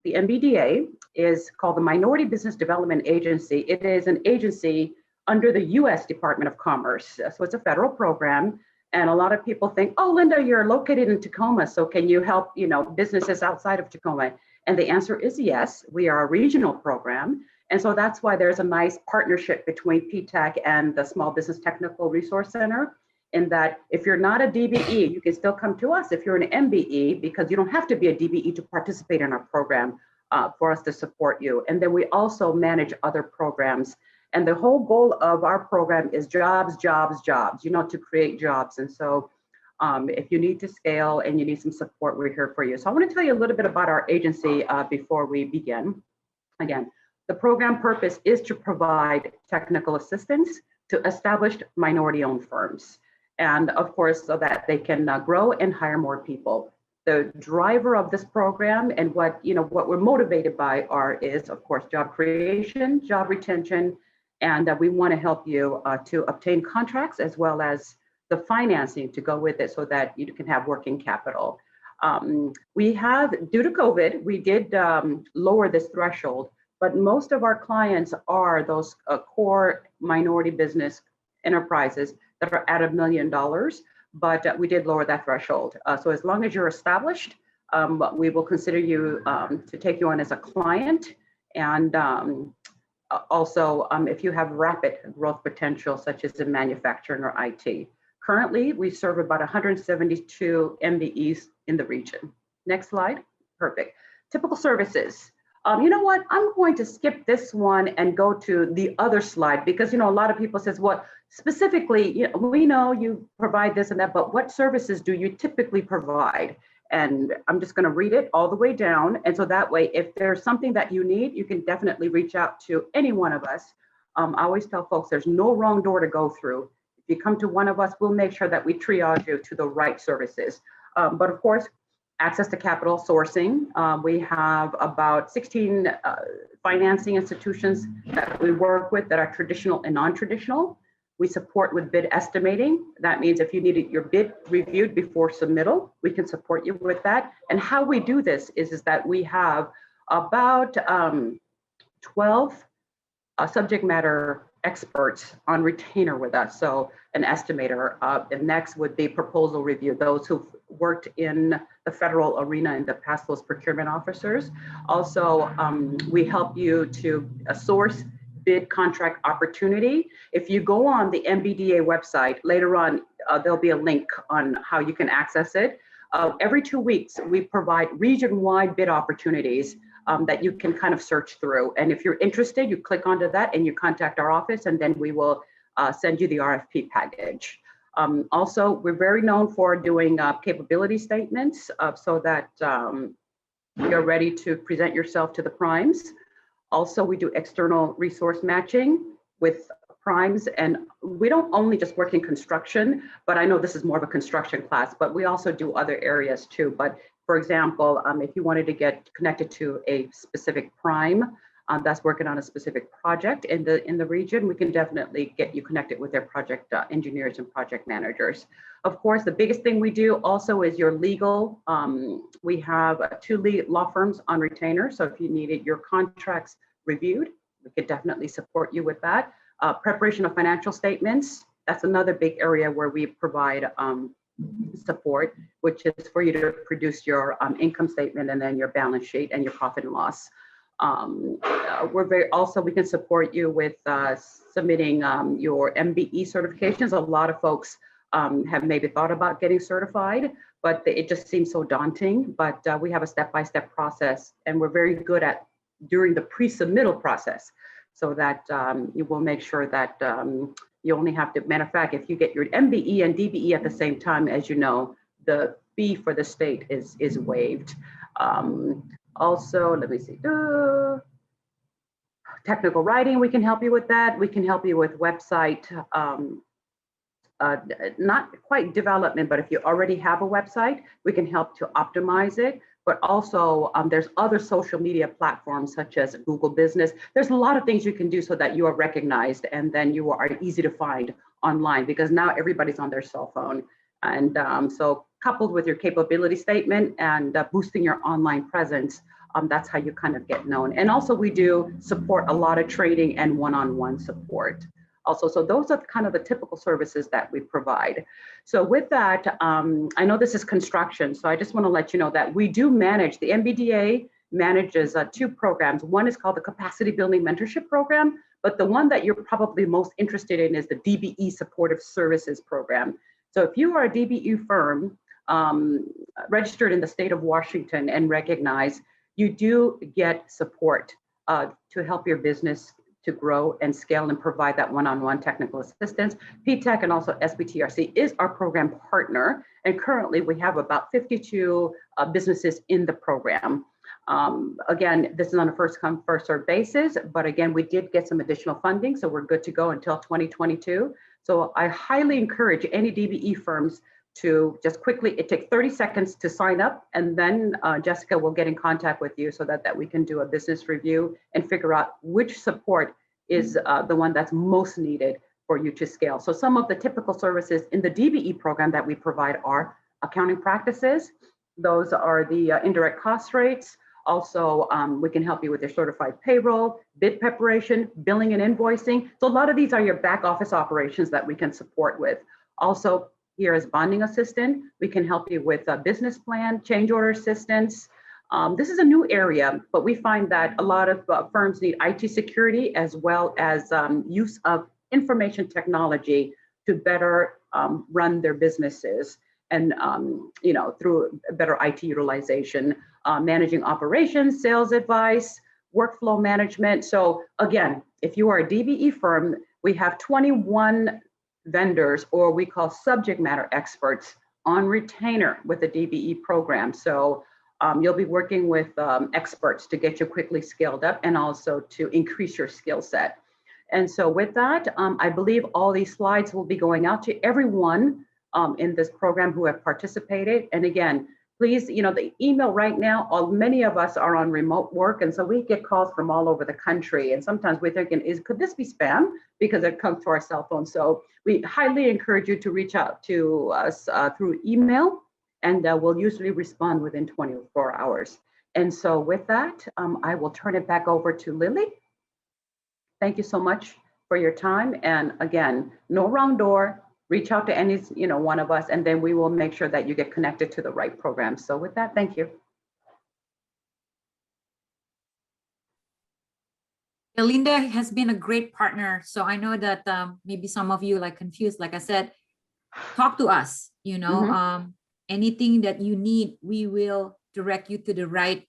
The MBDA is called the Minority Business Development Agency. It is an agency under the U.S. Department of Commerce. So it's a federal program. And a lot of people think, oh, Linda, you're located in Tacoma, so can you help, businesses outside of Tacoma? And the answer is yes. We are a regional program. And so that's why there's a nice partnership between PTAC and the Small Business Technical Resource Center, in that if you're not a DBE, you can still come to us if you're an MBE, because you don't have to be a DBE to participate in our program for us to support you. And then we also manage other programs. And the whole goal of our program is jobs, jobs, jobs, to create jobs. And so if you need to scale and you need some support, we're here for you. So I want to tell you a little bit about our agency before we begin. Again, the program purpose is to provide technical assistance to established minority-owned firms. And of course, so that they can grow and hire more people. The driver of this program and what we're motivated by is, of course, job creation, job retention, and we want to help you to obtain contracts as well as the financing to go with it so that you can have working capital. We have, due to COVID, we did lower this threshold, but most of our clients are those core minority business enterprises that are at $1 million, but we did lower that threshold. So as long as you're established, we will consider you to take you on as a client. And also, if you have rapid growth potential, such as in manufacturing or IT. Currently, we serve about 172 MBEs in the region. Next slide. Perfect. Typical services. You know what? I'm going to skip this one and go to the other slide because, a lot of people says, well, specifically, we know you provide this and that, but what services do you typically provide? And I'm just going to read it all the way down. And so that way, if there's something that you need, you can definitely reach out to any one of us. I always tell folks there's no wrong door to go through. If you come to one of us, we'll make sure that we triage you to the right services. But of course, access to capital sourcing. We have about 16 financing institutions that we work with that are traditional and non-traditional. We support with bid estimating. That means if you needed your bid reviewed before submittal, we can support you with that. And how we do this is that we have about 12 subject matter experts on retainer with us. So an estimator, and next would be proposal review, those who've worked in the federal arena in the past, those procurement officers. Also, we help you to source bid contract opportunity. If you go on the MBDA website, later on, there'll be a link on how you can access it. Every 2 weeks, we provide region-wide bid opportunities that you can kind of search through. And if you're interested, you click onto that and you contact our office, and then we will send you the RFP package. Also, we're very known for doing capability statements so that you're ready to present yourself to the primes. Also, we do external resource matching with primes, and we don't only just work in construction, but I know this is more of a construction class, but we also do other areas too. But for example, if you wanted to get connected to a specific prime that's working on a specific project in the region, we can definitely get you connected with their project engineers and project managers. Of course, the biggest thing we do also is your legal. We have 2 law firms on retainer. So if you needed your contracts reviewed, we could definitely support you with that. Preparation of financial statements, that's another big area where we provide support, which is for you to produce your income statement and then your balance sheet and your profit and loss. We can support you with submitting your MBE certifications. A lot of folks have maybe thought about getting certified, but it just seems so daunting. But we have a step-by-step process, and we're very good at during the pre-submittal process, so that you will make sure that you only have to, matter of fact, if you get your MBE and DBE at the same time, as you know, the fee for the state is waived. Also, let me see, technical writing, we can help you with that. We can help you with website, not quite development, but if you already have a website, we can help to optimize it. But also there's other social media platforms such as Google Business. There's a lot of things you can do so that you are recognized and then you are easy to find online, because now everybody's on their cell phone. And so coupled with your capability statement and boosting your online presence, That's how you kind of get known. And also we do support a lot of training and one-on-one support. Also, so those are kind of the typical services that we provide. So with that, I know this is construction, so I just want to let you know that we do manage, the MBDA manages 2 programs. One is called the Capacity Building Mentorship Program, but the one that you're probably most interested in is the DBE Supportive Services Program. So if you are a DBE firm registered in the state of Washington and recognized, you do get support to help your business to grow and scale and provide that one-on-one technical assistance. PTEC and also SBTRC is our program partner, and currently we have about 52 businesses in the program. Again, this is on a first come, first served basis, but again, we did get some additional funding, so we're good to go until 2022. So I highly encourage any DBE firms to just quickly, it takes 30 seconds to sign up, and then Jessica will get in contact with you so that we can do a business review and figure out which support is the one that's most needed for you to scale. So some of the typical services in the DBE program that we provide are accounting practices. Those are the indirect cost rates. Also, we can help you with your certified payroll, bid preparation, billing and invoicing. So a lot of these are your back office operations that we can support with. Also, here as bonding assistant, we can help you with a business plan, change order assistance. This is a new area, but we find that a lot of firms need IT security as well as use of information technology to better run their businesses, and through better IT utilization, managing operations, sales advice, workflow management. So again, if you are a DBE firm, we have 21 vendors, or we call subject matter experts, on retainer with the DBE program. So you'll be working with experts to get you quickly scaled up and also to increase your skill set. And so with that, I believe all these slides will be going out to everyone in this program who have participated. And again, please, the email right now, many of us are on remote work, and so we get calls from all over the country. And sometimes we're thinking, could this be spam? Because it comes to our cell phone. So we highly encourage you to reach out to us through email, and we'll usually respond within 24 hours. And so with that, I will turn it back over to Lily. Thank you so much for your time. And again, no wrong door. Reach out to any, one of us, and then we will make sure that you get connected to the right program. So with that, thank you. Linda has been a great partner. So I know that maybe some of you confused, like I said, talk to us, anything that you need, we will direct you to the right,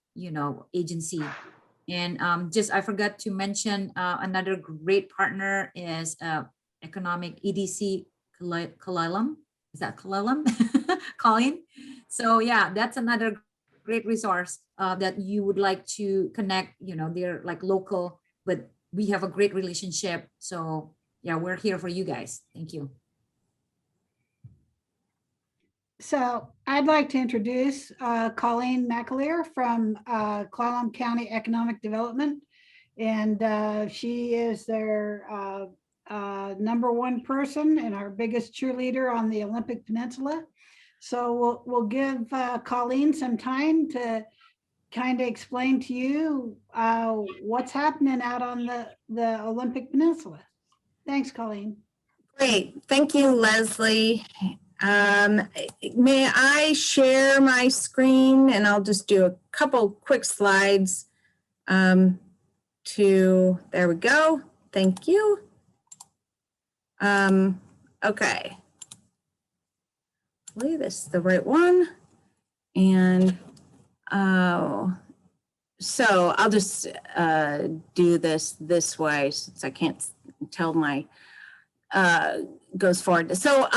agency. And I forgot to mention another great partner is Economic EDC Column. Is that Column? Colin? So yeah, that's another great resource that you would like to connect, they're local, but we have a great relationship. So yeah, we're here for you guys. Thank you. So I'd like to introduce Colleen McAleer from Clallam County Economic Development. And she is their #1 person and our biggest cheerleader on the Olympic Peninsula. So we'll give Colleen some time to kind of explain to you what's happening out on the Olympic Peninsula. Thanks, Colleen. Great. Thank you, Leslie. May I share my screen, and I'll just do a couple quick slides there we go. Thank you. Okay. Hopefully this is the right one. And so I'll just do this way since I can't tell my goes forward. So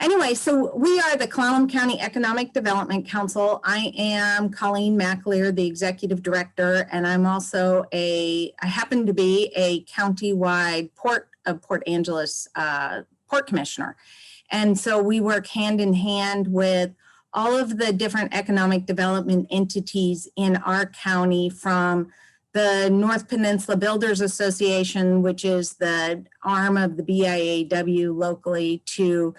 anyway, so we are the Clallam County Economic Development Council. I am Colleen McAleer, the executive director, and I'm also I happen to be a countywide Port Angeles port commissioner. And so we work hand in hand with all of the different economic development entities in our county, from the North Peninsula Builders Association, which is the arm of the BIAW locally, to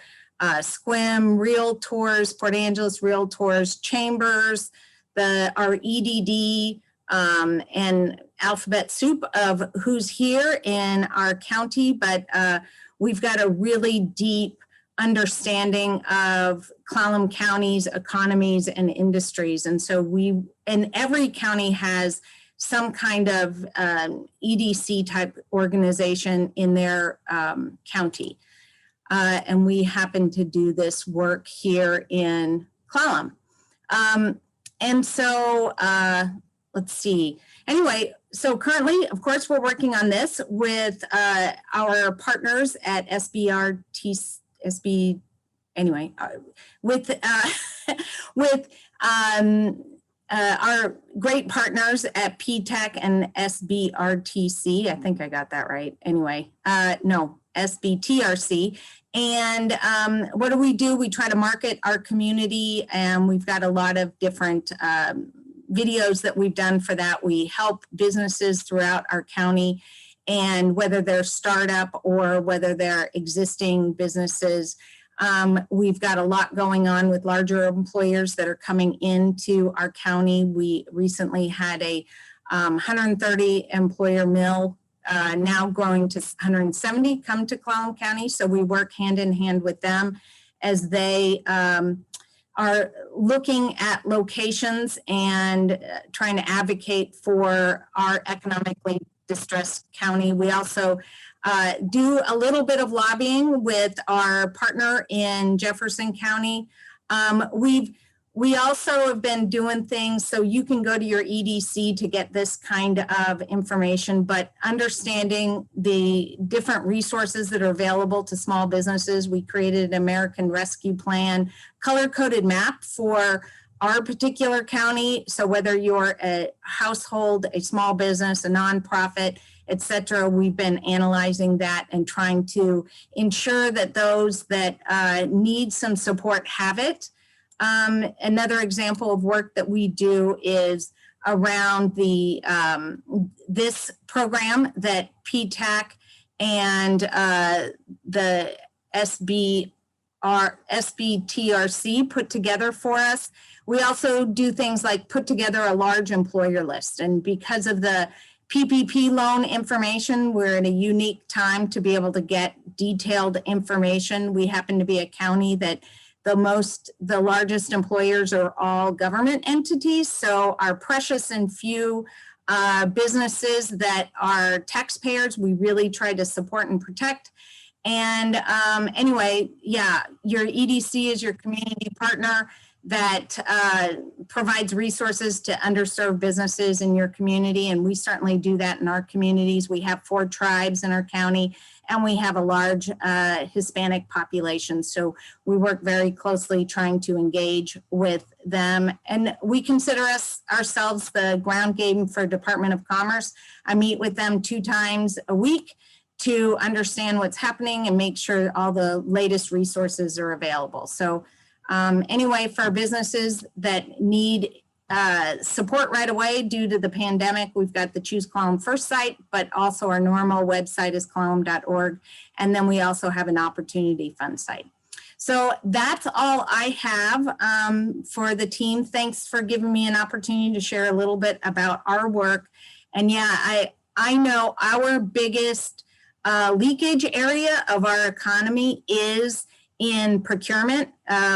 SQUIM, Realtors, Port Angeles Realtors, Chambers, our EDD, and alphabet soup of who's here in our county, but we've got a really deep understanding of Clallam County's economies and industries. And so and every county has some kind of EDC type organization in their county. And we happen to do this work here in Clallam. And so let's see. Anyway, so currently, of course, we're working on this with our partners at with our great partners at PTAC and SBRTC. I think I got that right. Anyway, no, SBTRC. And what do? We try to market our community, and we've got a lot of different videos that we've done for that. We help businesses throughout our county, and whether they're startup or whether they're existing businesses, we've got a lot going on with larger employers that are coming into our county. We recently had a 130 employer mill, now growing to 170, come to Clallam County. So we work hand in hand with them as they are looking at locations and trying to advocate for our economically distressed county. We also do a little bit of lobbying with our partner in Jefferson County. We also have been doing things, so you can go to your EDC to get this kind of information, but understanding the different resources that are available to small businesses. We created an American Rescue Plan, color-coded map for our particular county. So whether you're a household, a small business, a nonprofit, et cetera, we've been analyzing that and trying to ensure that those that need some support have it. Another example of work that we do is around the this program that PTAC and the SBTRC put together for us. We also do things like put together a large employer list, and because of the PPP loan information, we're in a unique time to be able to get detailed information. We happen to be a county that the largest employers are all government entities. So our precious and few businesses that are taxpayers, we really try to support and protect. And anyway, yeah, your EDC is your community partner that provides resources to underserved businesses in your community. And we certainly do that in our communities. We have 4 tribes in our county, and we have a large Hispanic population. So we work very closely trying to engage with them. And we consider ourselves the ground game for Department of Commerce. I meet with them 2 times a week to understand what's happening and make sure all the latest resources are available. So anyway, for businesses that need support right away due to the pandemic, we've got the Choose Clallam First site, but also our normal website is clallam.org. And then we also have an Opportunity Fund site. So that's all I have for the team. Thanks for giving me an opportunity to share a little bit about our work. And yeah, I know our biggest leakage area of our economy is in procurement.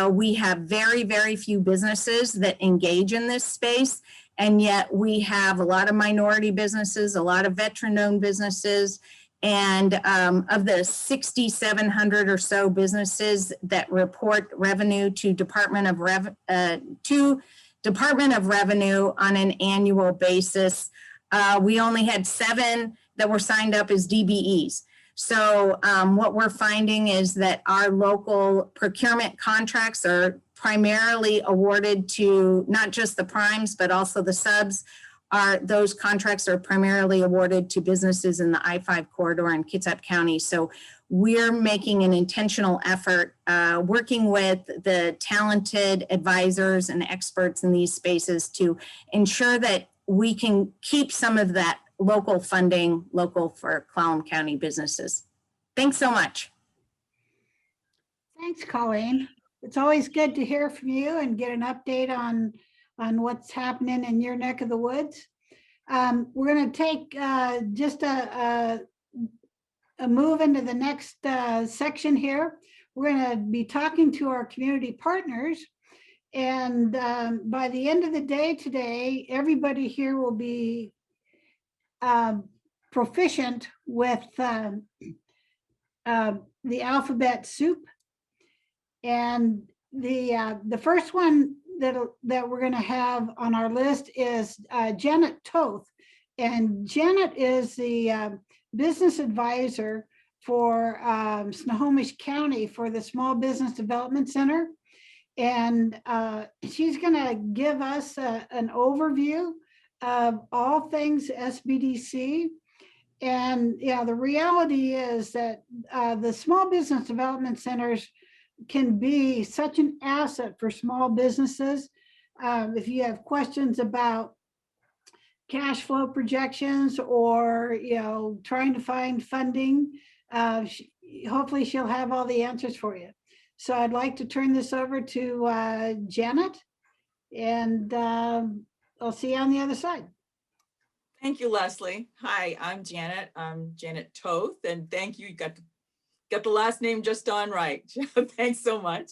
We have very, very few businesses that engage in this space, and yet we have a lot of minority businesses, a lot of veteran-owned businesses, and of the 6,700 or so businesses that report revenue to Department of Revenue on an annual basis, we only had 7 that were signed up as DBEs. So what we're finding is that our local procurement contracts are primarily awarded to not just the primes, but also the subs. Those contracts are primarily awarded to businesses in the I-5 corridor in Kitsap County. So we're making an intentional effort working with the talented advisors and experts in these spaces to ensure that we can keep some of that local funding local for Clallam County businesses. Thanks so much. Thanks, Colleen. It's always good to hear from you and get an update on what's happening in your neck of the woods. We're going to take just a move into the next section here. We're going to be talking to our community partners. And by the end of the day today, everybody here will be proficient with the alphabet soup. And the first one that we're going to have on our list is Janet Toth. And Janet is the business advisor for Snohomish County for the Small Business Development Center. And she's going to give us an overview of all things SBDC. And yeah, the reality is that the small business development centers can be such an asset for small businesses. If you have questions about cash flow projections or, you know, trying to find funding, hopefully she'll have all the answers for you. So I'd like to turn this over to Janet, and I'll see you on the other side. Thank you, Leslie. Hi, I'm Janet. I'm Janet Toth, and thank you. You got the last name just on right. Thanks so much.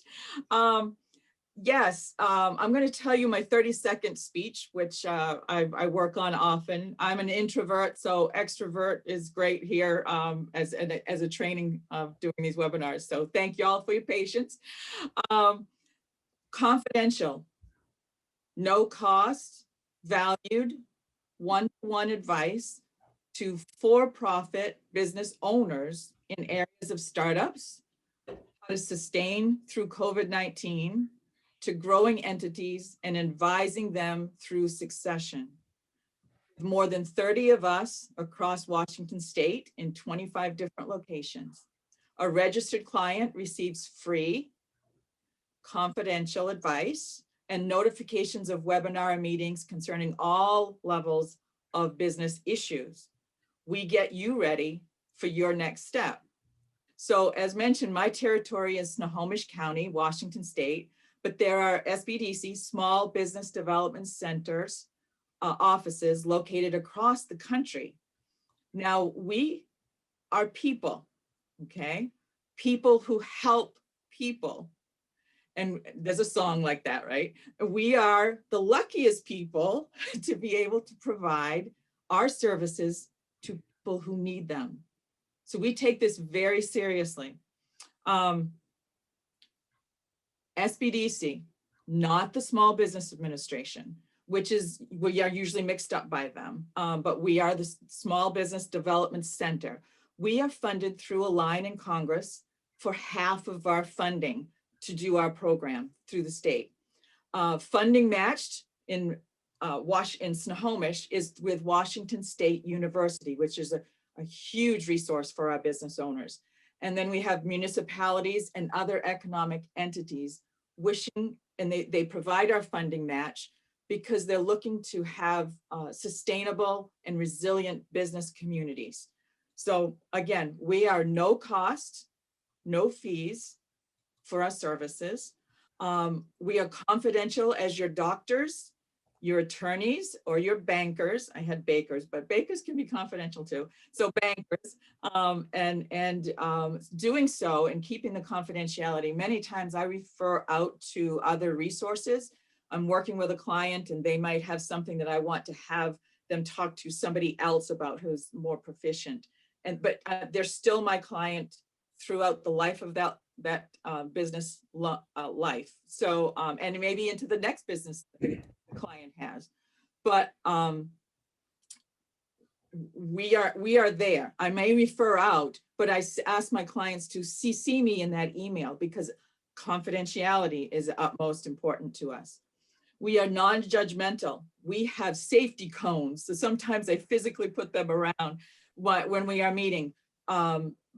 Yes, I'm going to tell you my 30-second speech, which I work on often. I'm an introvert, so extrovert is great here as a training of doing these webinars. So thank you all for your patience. Confidential, no cost, valued, one-to-one advice to for-profit business owners in areas of startups, how to sustain through COVID-19, to growing entities and advising them through succession. More than 30 of us across Washington State in 25 different locations. A registered client receives free, confidential advice and notifications of webinar meetings concerning all levels of business issues. We get you ready for your next step. So as mentioned, my territory is Snohomish County, Washington State, but there are SBDC, Small Business Development Centers, offices located across the country. Now, we are people, okay? People who help people. And there's a song like that, right? We are the luckiest people to be able to provide our services to people who need them. So we take this very seriously. SBDC, not the Small Business Administration, which is, we are usually mixed up by them, but we are the Small Business Development Center. We are funded through a line in Congress for half of our funding to do our program through the state. Funding matched in Snohomish is with Washington State University, which is a huge resource for our business owners. And then we have municipalities and other economic entities wishing, and they provide our funding match because they're looking to have sustainable and resilient business communities. So again, we are no cost, no fees for our services. We are confidential as your doctors, your attorneys, or your bankers. I had bakers, but bakers can be confidential too. So bankers, doing so and keeping the confidentiality. Many times I refer out to other resources. I'm working with a client and they might have something that I want to have them talk to somebody else about who's more proficient. But they're still my client throughout the life of that business life. So, and maybe into the next business the client has, but we are there. I may refer out, but I ask my clients to CC me in that email because confidentiality is utmost important to us. We are non-judgmental. We have safety cones. So sometimes I physically put them around when we are meeting.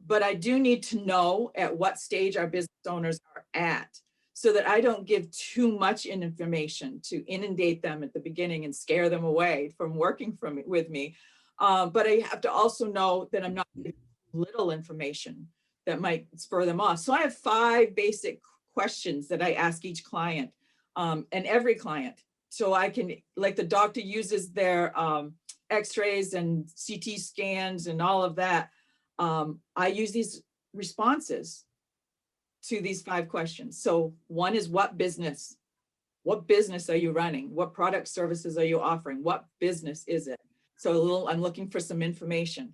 But I do need to know at what stage our business owners are at so that I don't give too much information to inundate them at the beginning and scare them away from working with me. But I have to also know that I'm not giving little information that might spur them off. So I have 5 basic questions that I ask each client and every client. So I can, like the doctor uses their x-rays and CT scans and all of that, I use these responses to these 5 questions. So one is what business? What business are you running? What product services are you offering? What business is it? So I'm looking for some information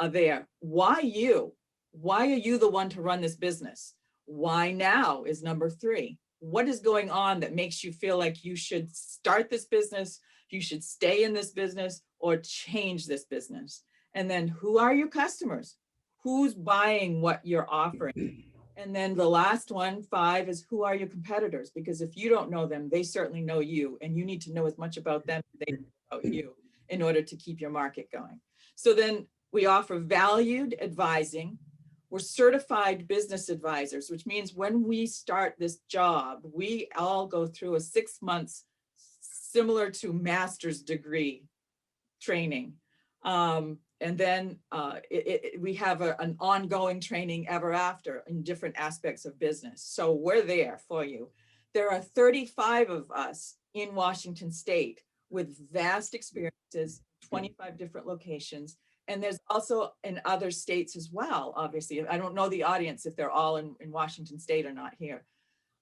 there. Why you? Why are you the one to run this business? Why now is number 3. What is going on that makes you feel like you should start this business, you should stay in this business, or change this business? And then who are your customers? Who's buying what you're offering? And then the last one, 5, is who are your competitors? Because if you don't know them, they certainly know you, and you need to know as much about them as they know about you in order to keep your market going. So then we offer valued advising. We're certified business advisors, which means when we start this job, we all go through a 6 months similar to master's degree training. And then we have an ongoing training ever after in different aspects of business. So we're there for you. There are 35 of us in Washington State with vast experiences, 25 different locations. And there's also in other states as well, obviously. I don't know the audience if they're all in Washington State or not here.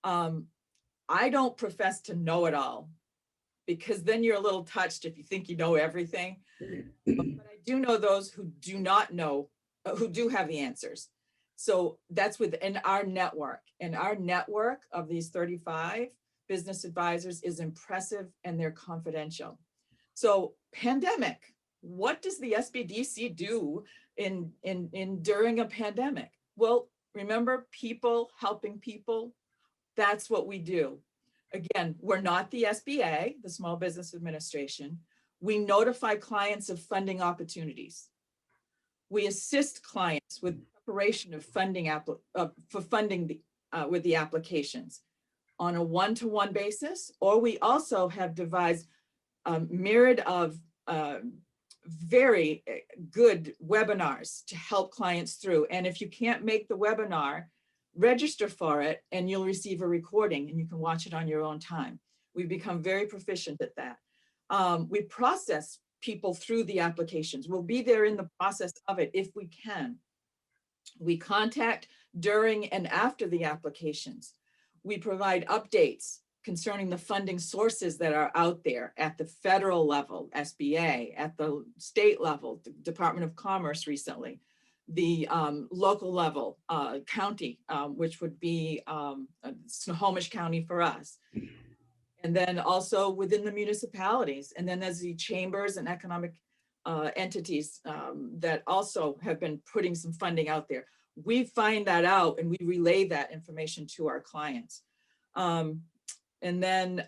I don't profess to know it all, because then you're a little touched if you think you know everything. But I do know those who do not know, who do have the answers. So that's within our network. And our network of these 35 business advisors is impressive, and they're confidential. So pandemic, what does the SBDC do during a pandemic? Well, remember, people helping people, that's what we do. Again, we're not the SBA, the Small Business Administration. We notify clients of funding opportunities. We assist clients with preparation of funding for funding with the applications on a one-to-one basis, or we also have devised a myriad of very good webinars to help clients through. And if you can't make the webinar, register for it and you'll receive a recording and you can watch it on your own time. We've become very proficient at that. We process people through the applications. We'll be there in the process of it if we can. We contact during and after the applications. We provide updates concerning the funding sources that are out there at the federal level, SBA, at the state level, the Department of Commerce recently, the local level, county, which would be Snohomish County for us. And then also within the municipalities. And then there's the chambers and economic entities that also have been putting some funding out there. We find that out and we relay that information to our clients. And then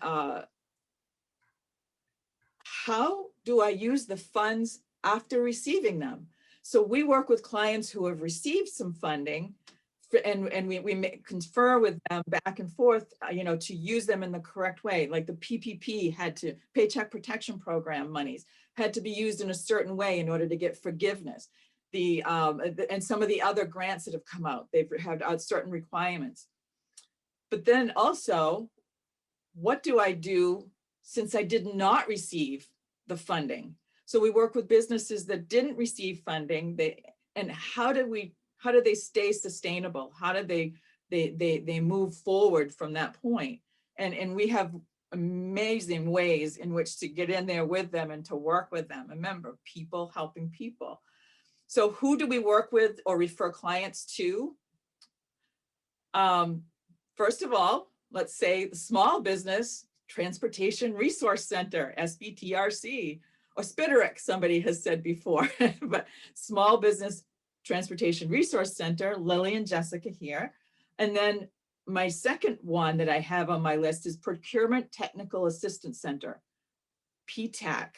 how do I use the funds after receiving them? So we work with clients who have received some funding, and we confer with them back and forth, to use them in the correct way. Like the PPP Paycheck Protection Program monies had to be used in a certain way in order to get forgiveness. And some of the other grants that have come out, they've had certain requirements. But then also, what do I do since I did not receive the funding? So we work with businesses that didn't receive funding, and how do they stay sustainable? How do they move forward from that point? And we have amazing ways in which to get in there with them and to work with them. Remember, people helping people. So who do we work with or refer clients to? First of all, let's say the Small Business Transportation Resource Center, SBTRC, or SPITRIC, somebody has said before, but Small Business Transportation Resource Center, Lily and Jessica here. And then my second one that I have on my list is Procurement Technical Assistance Center, PTAC.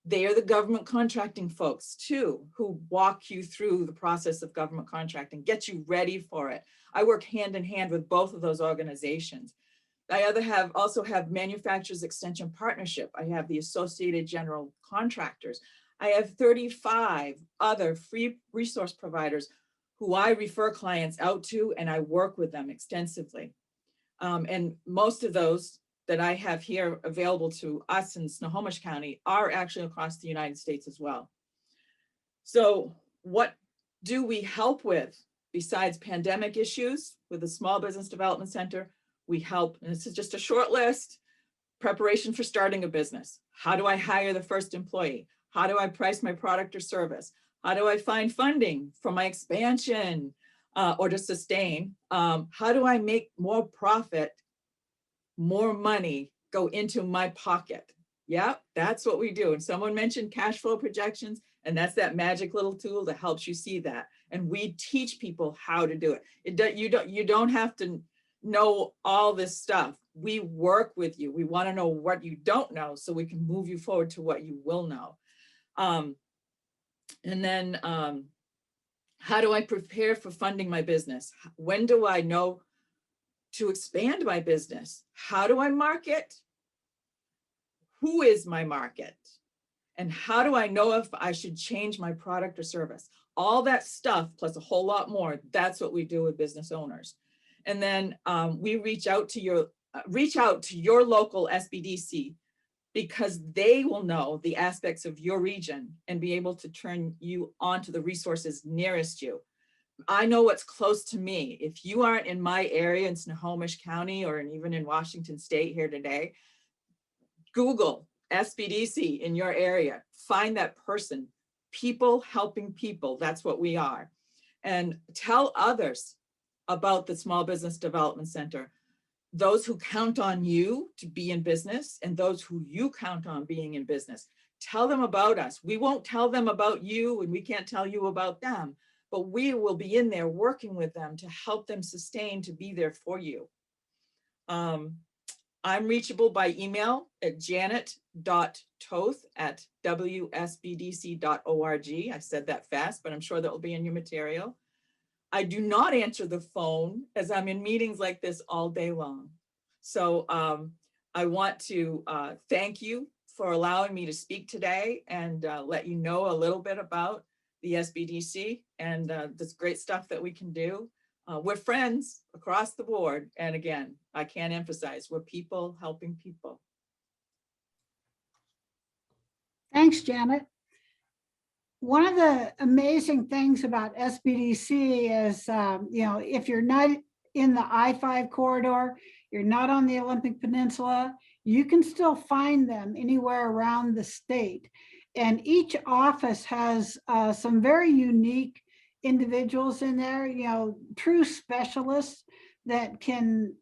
They are the government contracting folks too, who walk you through the process of government contracting, get you ready for it. I work hand in hand with both of those organizations. I also have Manufacturers Extension Partnership. I have the Associated General Contractors. I have 35 other free resource providers who I refer clients out to, and I work with them extensively. And most of those that I have here available to us in Snohomish County are actually across the United States as well. So what do we help with besides pandemic issues with the Small Business Development Center? We help, and this is just a short list: preparation for starting a business. How do I hire the first employee? How do I price my product or service? How do I find funding for my expansion or to sustain? How do I make more profit, more money go into my pocket? Yeah, that's what we do. And someone mentioned cash flow projections, and that's that magic little tool that helps you see that. And we teach people how to do it. You don't have to know all this stuff. We work with you. We want to know what you don't know so we can move you forward to what you will know. And then how do I prepare for funding my business? When do I know to expand my business? How do I market? Who is my market? And how do I know if I should change my product or service? All that stuff, plus a whole lot more, that's what we do with business owners. And then we reach out to your local SBDC, because they will know the aspects of your region and be able to turn you on to the resources nearest you. I know what's close to me. If you aren't in my area in Snohomish County or even in Washington State here today, Google SBDC in your area, find that person. People helping people, that's what we are. And tell others about the Small Business Development Center. Those who count on you to be in business and those who you count on being in business. Tell them about us. We won't tell them about you and we can't tell you about them, but we will be in there working with them to help them sustain, to be there for you. I'm reachable by email at janet.toth@wsbdc.org. I said that fast, but I'm sure that will be in your material. I do not answer the phone as I'm in meetings like this all day long. So I want to thank you for allowing me to speak today and let you know a little bit about the SBDC and this great stuff that we can do. We're friends across the board. And again, I can't emphasize, we're people helping people. Thanks, Janet. One of the amazing things about SBDC is, if you're not in the I-5 corridor, you're not on the Olympic Peninsula, you can still find them anywhere around the state. And each office has some very unique individuals in there, true specialists that can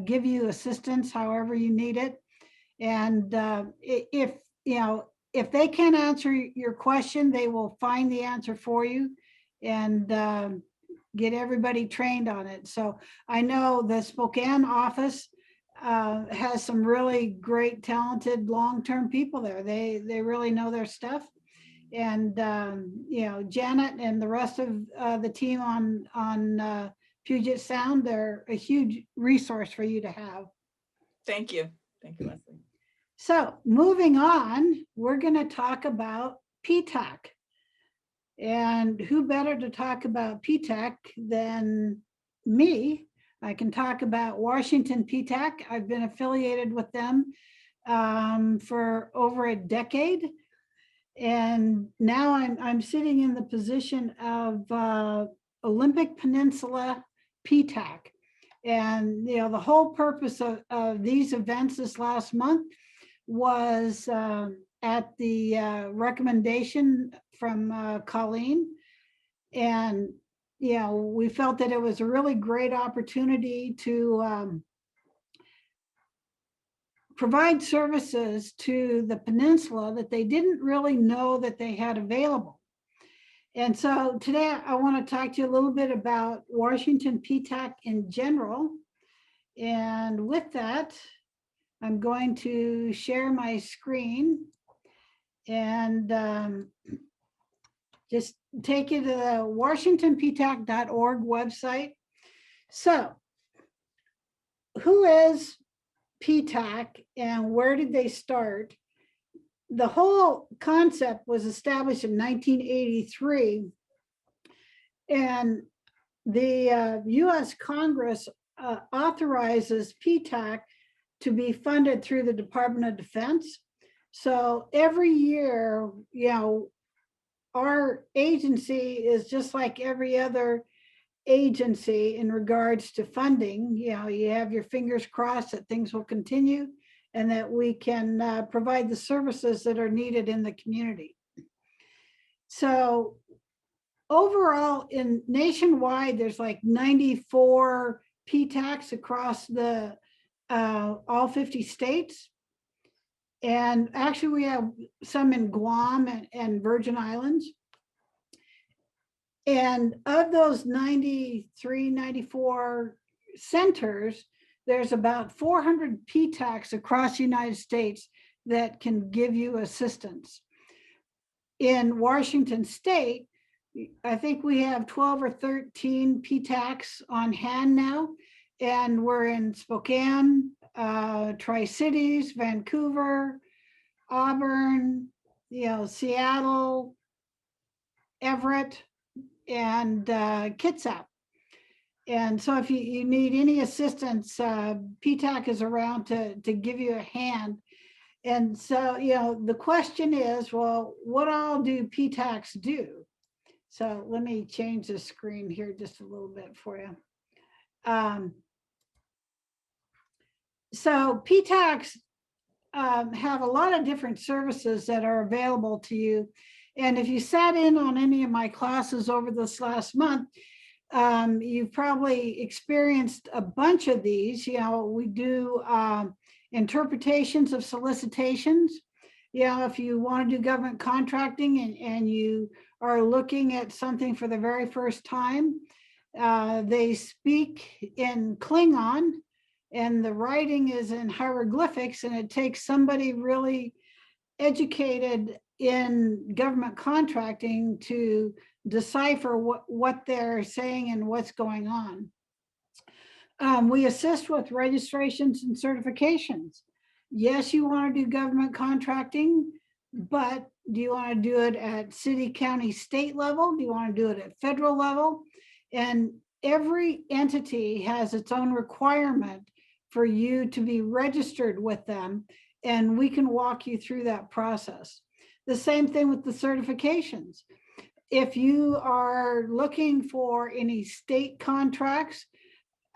give you assistance however you need it. And if they can't answer your question, they will find the answer for you and get everybody trained on it. So I know the Spokane office has some really great, talented, long-term people there. They really know their stuff. And Janet and the rest of the team on Puget Sound, they're a huge resource for you to have. Thank you. Thank you, Leslie. So moving on, we're going to talk about PTAC. And who better to talk about PTAC than me? I can talk about Washington PTAC. I've been affiliated with them for over a decade. And now I'm sitting in the position of Olympic Peninsula PTAC. And the whole purpose of these events this last month was at the recommendation from Colleen. And we felt that it was a really great opportunity to provide services to the peninsula that they didn't really know that they had available. And so today I want to talk to you a little bit about Washington PTAC in general. And with that, I'm going to share my screen and just take you to the washingtonptac.org website. So who is PTAC and where did they start? The whole concept was established in 1983, and the US Congress authorizes PTAC to be funded through the Department of Defense. So every year, you know, our agency is just like every other agency in regards to funding. You know, you have your fingers crossed that things will continue and that we can provide the services that are needed in the community. So overall, in nationwide, there's like 94 PTACs across the all 50 states. And actually, we have some in Guam and Virgin Islands. And of those 93, 94 centers, there's about 400 PTACs across the United States that can give you assistance. In Washington State, I think we have 12 or 13 PTACs on hand now, and we're in Spokane, Tri-Cities, Vancouver, Auburn, you know, Seattle, Everett, and Kitsap. And so if you need any assistance, PTAC is around to give you a hand. And so, you know, the question is, well, what all do PTACs do? So let me change the screen here just a little bit for you. So PTACs have a lot of different services that are available to you. And if you sat in on any of my classes over this last month, you've probably experienced a bunch of these. You know, we do interpretations of solicitations. You know, if you want to do government contracting and you are looking at something for the very first time, they speak in Klingon and the writing is in hieroglyphics, and it takes somebody really educated in government contracting to decipher what they're saying and what's going on. We assist with registrations and certifications. Yes, you want to do government contracting, but do you want to do it at city, county, state level? Do you want to do it at federal level? And every entity has its own requirement for you to be registered with them, and we can walk you through that process. The same thing with the certifications. If you are looking for any state contracts,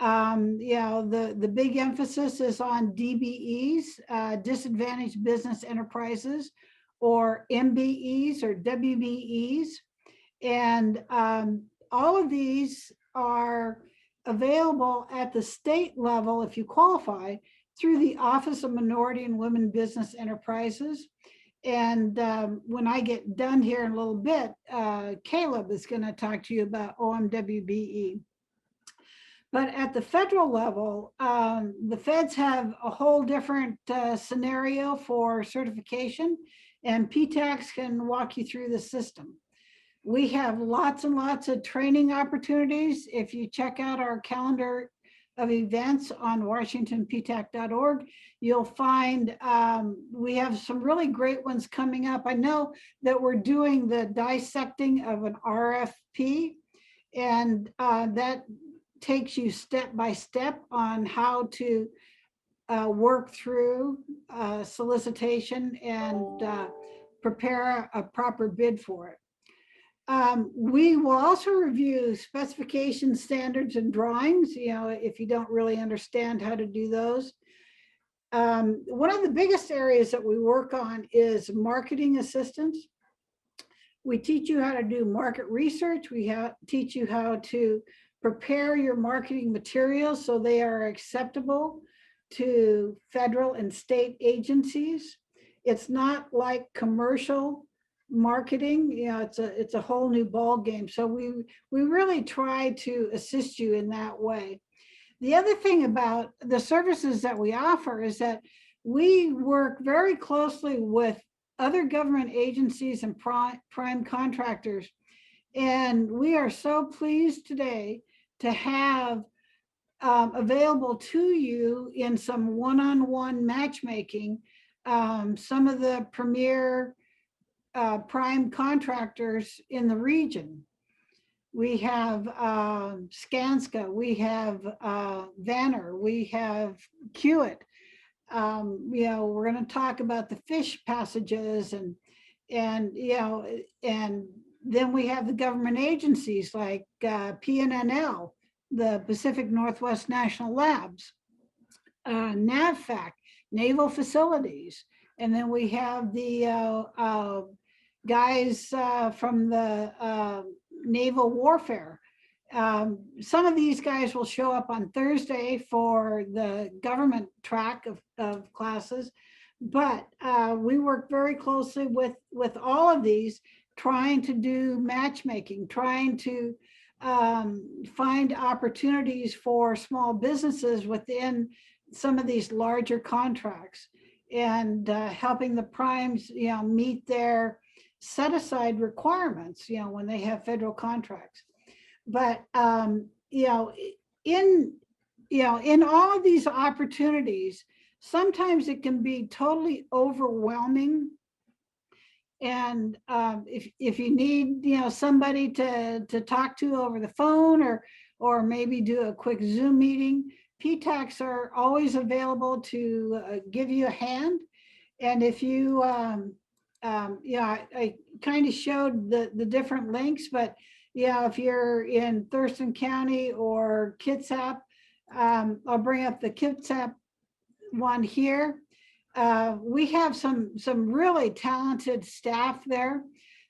you know, the big emphasis is on DBEs, disadvantaged business enterprises, or MBEs or WBEs. And all of these are available at the state level if you qualify through the Office of Minority and Women Business Enterprises. And when I get done here in a little bit, Caleb is going to talk to you about OMWBE. But at the federal level, the feds have a whole different scenario for certification, and PTACs can walk you through the system. We have lots and lots of training opportunities. If you check out our calendar of events on washingtonptac.org, you'll find we have some really great ones coming up. I know that we're doing the dissecting of an RFP, and that takes you step by step on how to work through solicitation and prepare a proper bid for it. We will also review specification standards and drawings, you know, if you don't really understand how to do those. One of the biggest areas that we work on is marketing assistance. We teach you how to do market research. We teach you how to prepare your marketing materials so they are acceptable to federal and state agencies. It's not like commercial marketing, you know, it's a whole new ball game. So we really try to assist you in that way. The other thing about the services that we offer is that we work very closely with other government agencies and prime contractors. And we are so pleased today to have available to you in some one-on-one matchmaking, some of the premier prime contractors in the region. We have Skanska, we have Vanner, we have Kiewit. we're going to talk about the fish passages and and then we have the government agencies like PNNL, the Pacific Northwest National Labs, NAVFAC, Naval Facilities, and then we have the guys from the Naval Warfare. Some of these guys will show up on Thursday for the government track of classes, but we work very closely with all of these, trying to do matchmaking, trying to find opportunities for small businesses within some of these larger contracts, and helping the primes, meet their set aside requirements, when they have federal contracts. But in all of these opportunities, sometimes it can be totally overwhelming. And if you need somebody to talk to over the phone, or maybe do a quick Zoom meeting, PTACs are always available to give you a hand. And if you I kind of showed the different links, but if you're in Thurston County or Kitsap, I'll bring up the Kitsap one here. We have some really talented staff there.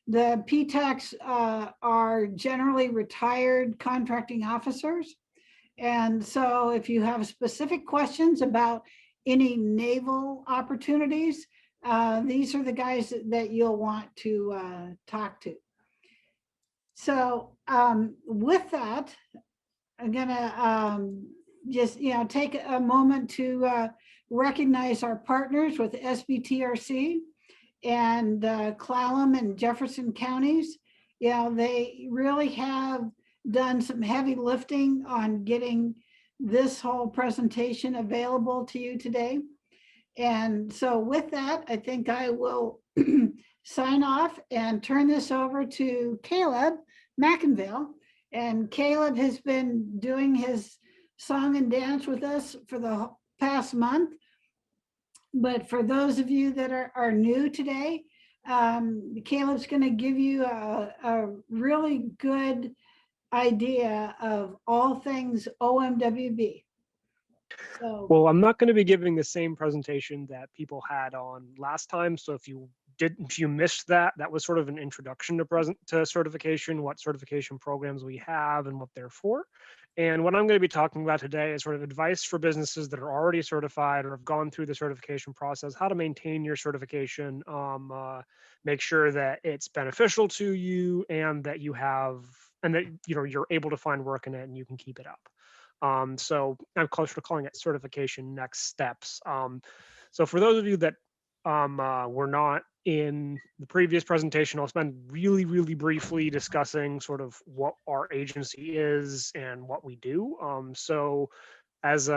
The PTACs are generally retired contracting officers. And so if you have specific questions about any naval opportunities, these are the guys that you'll want to talk to. So with that, I'm gonna just take a moment to recognize our partners with SBTRC and Clallam and Jefferson counties. They really have done some heavy lifting on getting this whole presentation available to you today. And so with that, I think I will sign off and turn this over to Caleb McInville. And Caleb has been doing his song and dance with us for the past month. But for those of you that are new today, Caleb's going to give you a really good idea of all things OMWB. So, well, I'm not going to be giving the same presentation that people had on last time. So if you missed that was sort of an introduction to certification, what certification programs we have and what they're for. And what I'm going to be talking about today is sort of advice for businesses that are already certified or have gone through the certification process, how to maintain your certification, make sure that it's beneficial to you and that you're able to find work in it and you can keep it up. So I'm closer to calling it certification next steps. So for those of you that were not in the previous presentation, I'll spend really, really briefly discussing sort of what our agency is and what we do. So as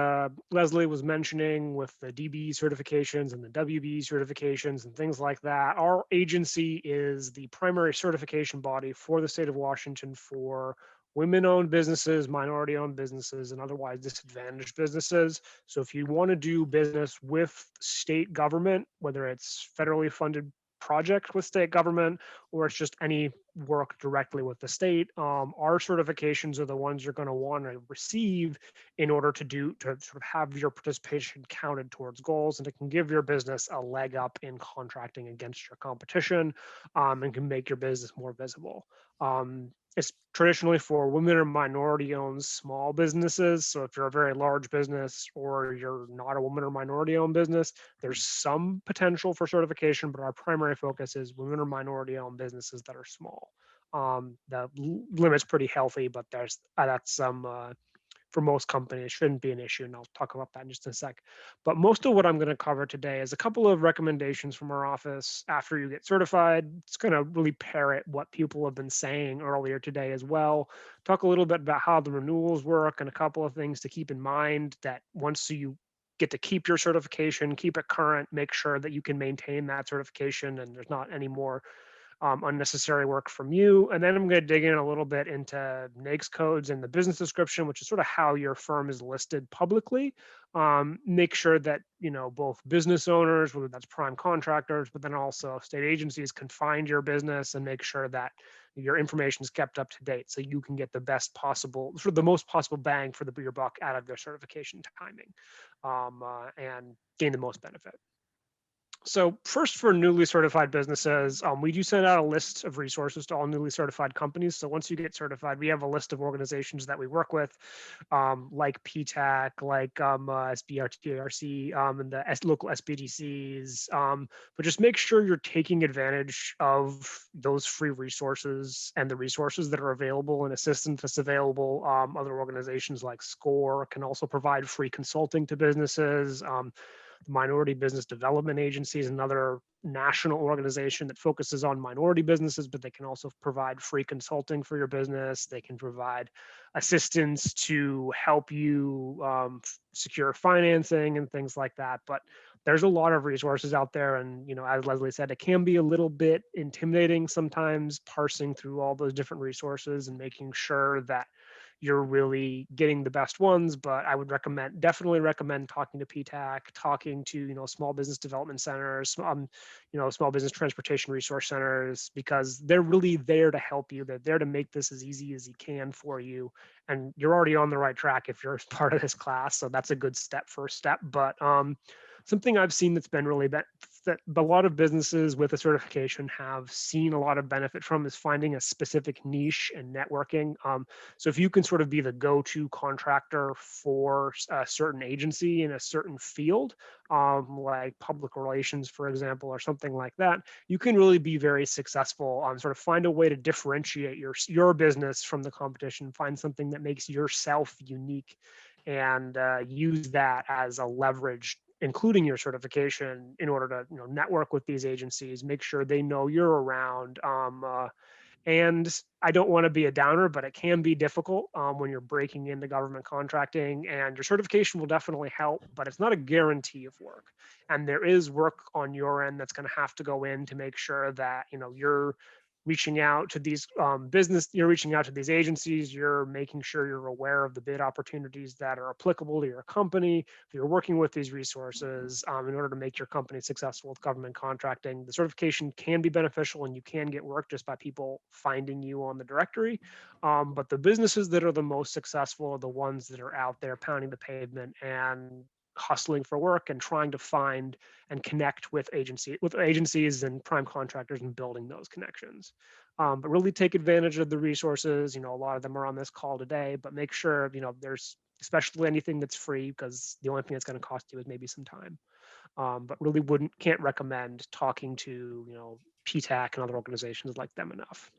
Leslie was mentioning with the DB certifications and the WB certifications and things like that, our agency is the primary certification body for the state of Washington for women-owned businesses, minority-owned businesses, and otherwise disadvantaged businesses. So if you want to do business with state government, whether it's federally funded project with state government or it's just any work directly with the state, our certifications are the ones you're going to want to receive in order to sort of have your participation counted towards goals, and it can give your business a leg up in contracting against your competition, and can make your business more visible. It's traditionally for women or minority-owned small businesses. So if you're a very large business or you're not a woman or minority-owned business, there's some potential for certification, but our primary focus is women or minority-owned businesses that are small. The limit's pretty healthy, but that's for most companies shouldn't be an issue, and I'll talk about that in just a sec. But most of what I'm going to cover today is a couple of recommendations from our office after you get certified. It's going to really parrot what people have been saying earlier today as well. Talk a little bit about how the renewals work and a couple of things to keep in mind that once you get to keep your certification, keep it current, make sure that you can maintain that certification and there's not any more unnecessary work from you. And then I'm going to dig in a little bit into NAICS codes and the business description, which is sort of how your firm is listed publicly. make sure that, both business owners, whether that's prime contractors, but then also state agencies, can find your business and make sure that your information is kept up to date so you can get the best possible, sort of the most possible bang for your buck out of their certification timing, and gain the most benefit. So first, for newly certified businesses, we do send out a list of resources to all newly certified companies. So once you get certified, we have a list of organizations that we work with, like PTAC, like SBRTRC, and the local SBDCs. But just make sure you're taking advantage of those free resources and the resources that are available and assistance that's available. Other organizations like SCORE can also provide free consulting to businesses. Minority Business Development Agency is another national organization that focuses on minority businesses, but they can also provide free consulting for your business. They can provide assistance to help you secure financing and things like that. But there's a lot of resources out there. And, as Leslie said, it can be a little bit intimidating sometimes parsing through all those different resources and making sure that you're really getting the best ones. But I would definitely recommend talking to PTAC, talking to, small business development centers, small business transportation resource centers, because they're really there to help you. They're there to make this as easy as you can for you. And you're already on the right track if you're part of this class. So that's a good first step. But something I've seen that's been really that a lot of businesses with a certification have seen a lot of benefit from is finding a specific niche and networking. So if you can sort of be the go-to contractor for a certain agency in a certain field, like public relations, for example, or something like that, you can really be very successful. Sort of find a way to differentiate your business from the competition, find something that makes yourself unique, and use that as a leverage, including your certification, in order to network with these agencies, make sure they know you're around. And I don't want to be a downer, but it can be difficult when you're breaking into government contracting, and your certification will definitely help, but it's not a guarantee of work. And there is work on your end that's going to have to go in to make sure that you're reaching out to these you're reaching out to these agencies, you're making sure you're aware of the bid opportunities that are applicable to your company. You're working with these resources in order to make your company successful with government contracting. The certification can be beneficial, and you can get work just by people finding you on the directory. But the businesses that are the most successful are the ones that are out there pounding the pavement and hustling for work and trying to find and connect with agencies and prime contractors and building those connections. But really take advantage of the resources. A lot of them are on this call today, but make sure, there's especially anything that's free, because the only thing that's going to cost you is maybe some time. But really can't recommend talking to, PTAC and other organizations like them enough.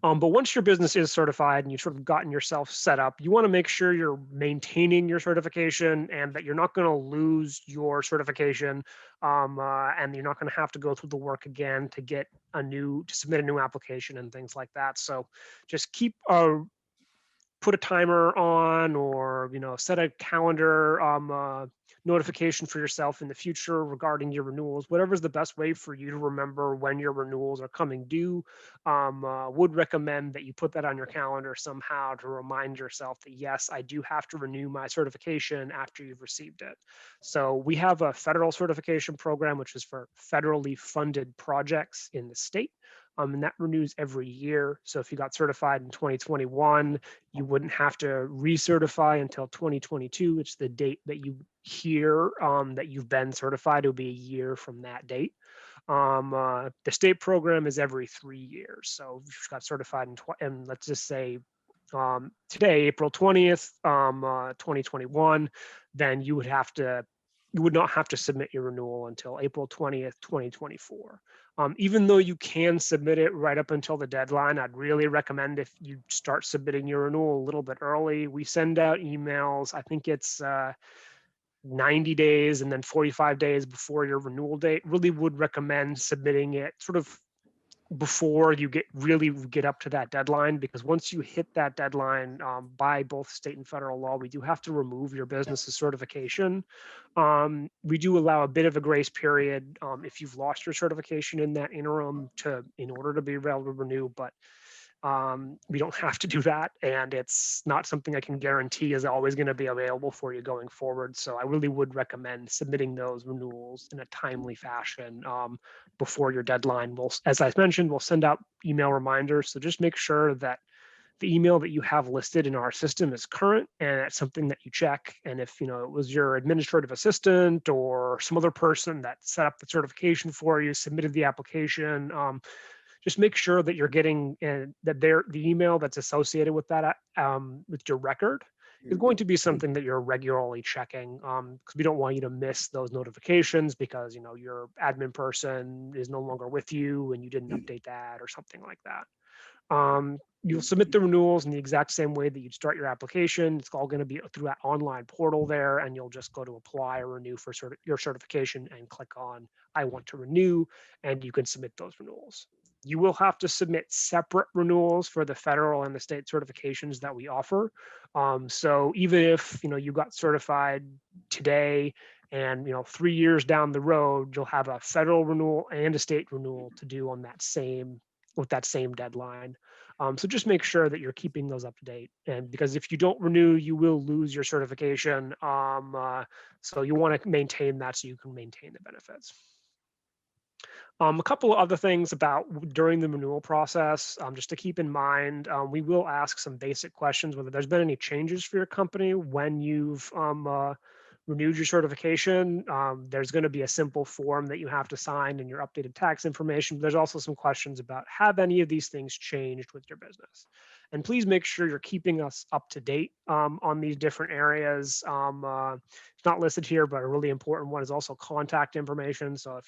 But once your business is certified and you've sort of gotten yourself set up, you want to make sure you're maintaining your certification and that you're not going to lose your certification, and you're not going to have to go through the work again to submit a new application and things like that. So just put a timer on, or set a calendar notification for yourself in the future regarding your renewals. Whatever's the best way for you to remember when your renewals are coming due. Would recommend that you put that on your calendar somehow to remind yourself that, yes, I do have to renew my certification after you've received it. So we have a federal certification program, which is for federally funded projects in the state. And that renews every year. So if you got certified in 2021, you wouldn't have to recertify until 2022, which is the date that you hear that you've been certified. It'll be a year from that date. The state program is every 3 years. So if you got certified and let's just say today, April 20th, 2021, then you would not have to submit your renewal until April 20th, 2024. Even though you can submit it right up until the deadline, I'd really recommend if you start submitting your renewal a little bit early. We send out emails, I think it's 90 days and then 45 days before your renewal date. Really would recommend submitting it sort of before you get up to that deadline, because once you hit that deadline, by both state and federal law, we do have to remove your business's certification. We do allow a bit of a grace period if you've lost your certification in that interim in order to be able to renew, but We don't have to do that, and it's not something I can guarantee is always going to be available for you going forward. So I really would recommend submitting those renewals in a timely fashion before your deadline. We'll, as I mentioned, we'll send out email reminders. So just make sure that the email that you have listed in our system is current and it's something that you check. And if it was your administrative assistant or some other person that set up the certification for you, submitted the application, just make sure that you're getting that the email that's associated with that with your record is going to be something that you're regularly checking, because we don't want you to miss those notifications because your admin person is no longer with you and you didn't update that or something like that. You'll submit the renewals in the exact same way that you'd start your application. It's all going to be through that online portal there, and you'll just go to apply or renew for your certification and click on I want to renew, and you can submit those renewals. You will have to submit separate renewals for the federal and the state certifications that we offer. So even if you got certified today and 3 years down the road, you'll have a federal renewal and a state renewal to do on with that same deadline. So just make sure that you're keeping those up to date. And because if you don't renew, you will lose your certification. So you want to maintain that so you can maintain the benefits. A couple of other things about during the renewal process, just to keep in mind, we will ask some basic questions, whether there's been any changes for your company when you've renewed your certification. There's going to be a simple form that you have to sign and your updated tax information. There's also some questions about have any of these things changed with your business? And please make sure you're keeping us up to date on these different areas. It's not listed here, but a really important one is also contact information. So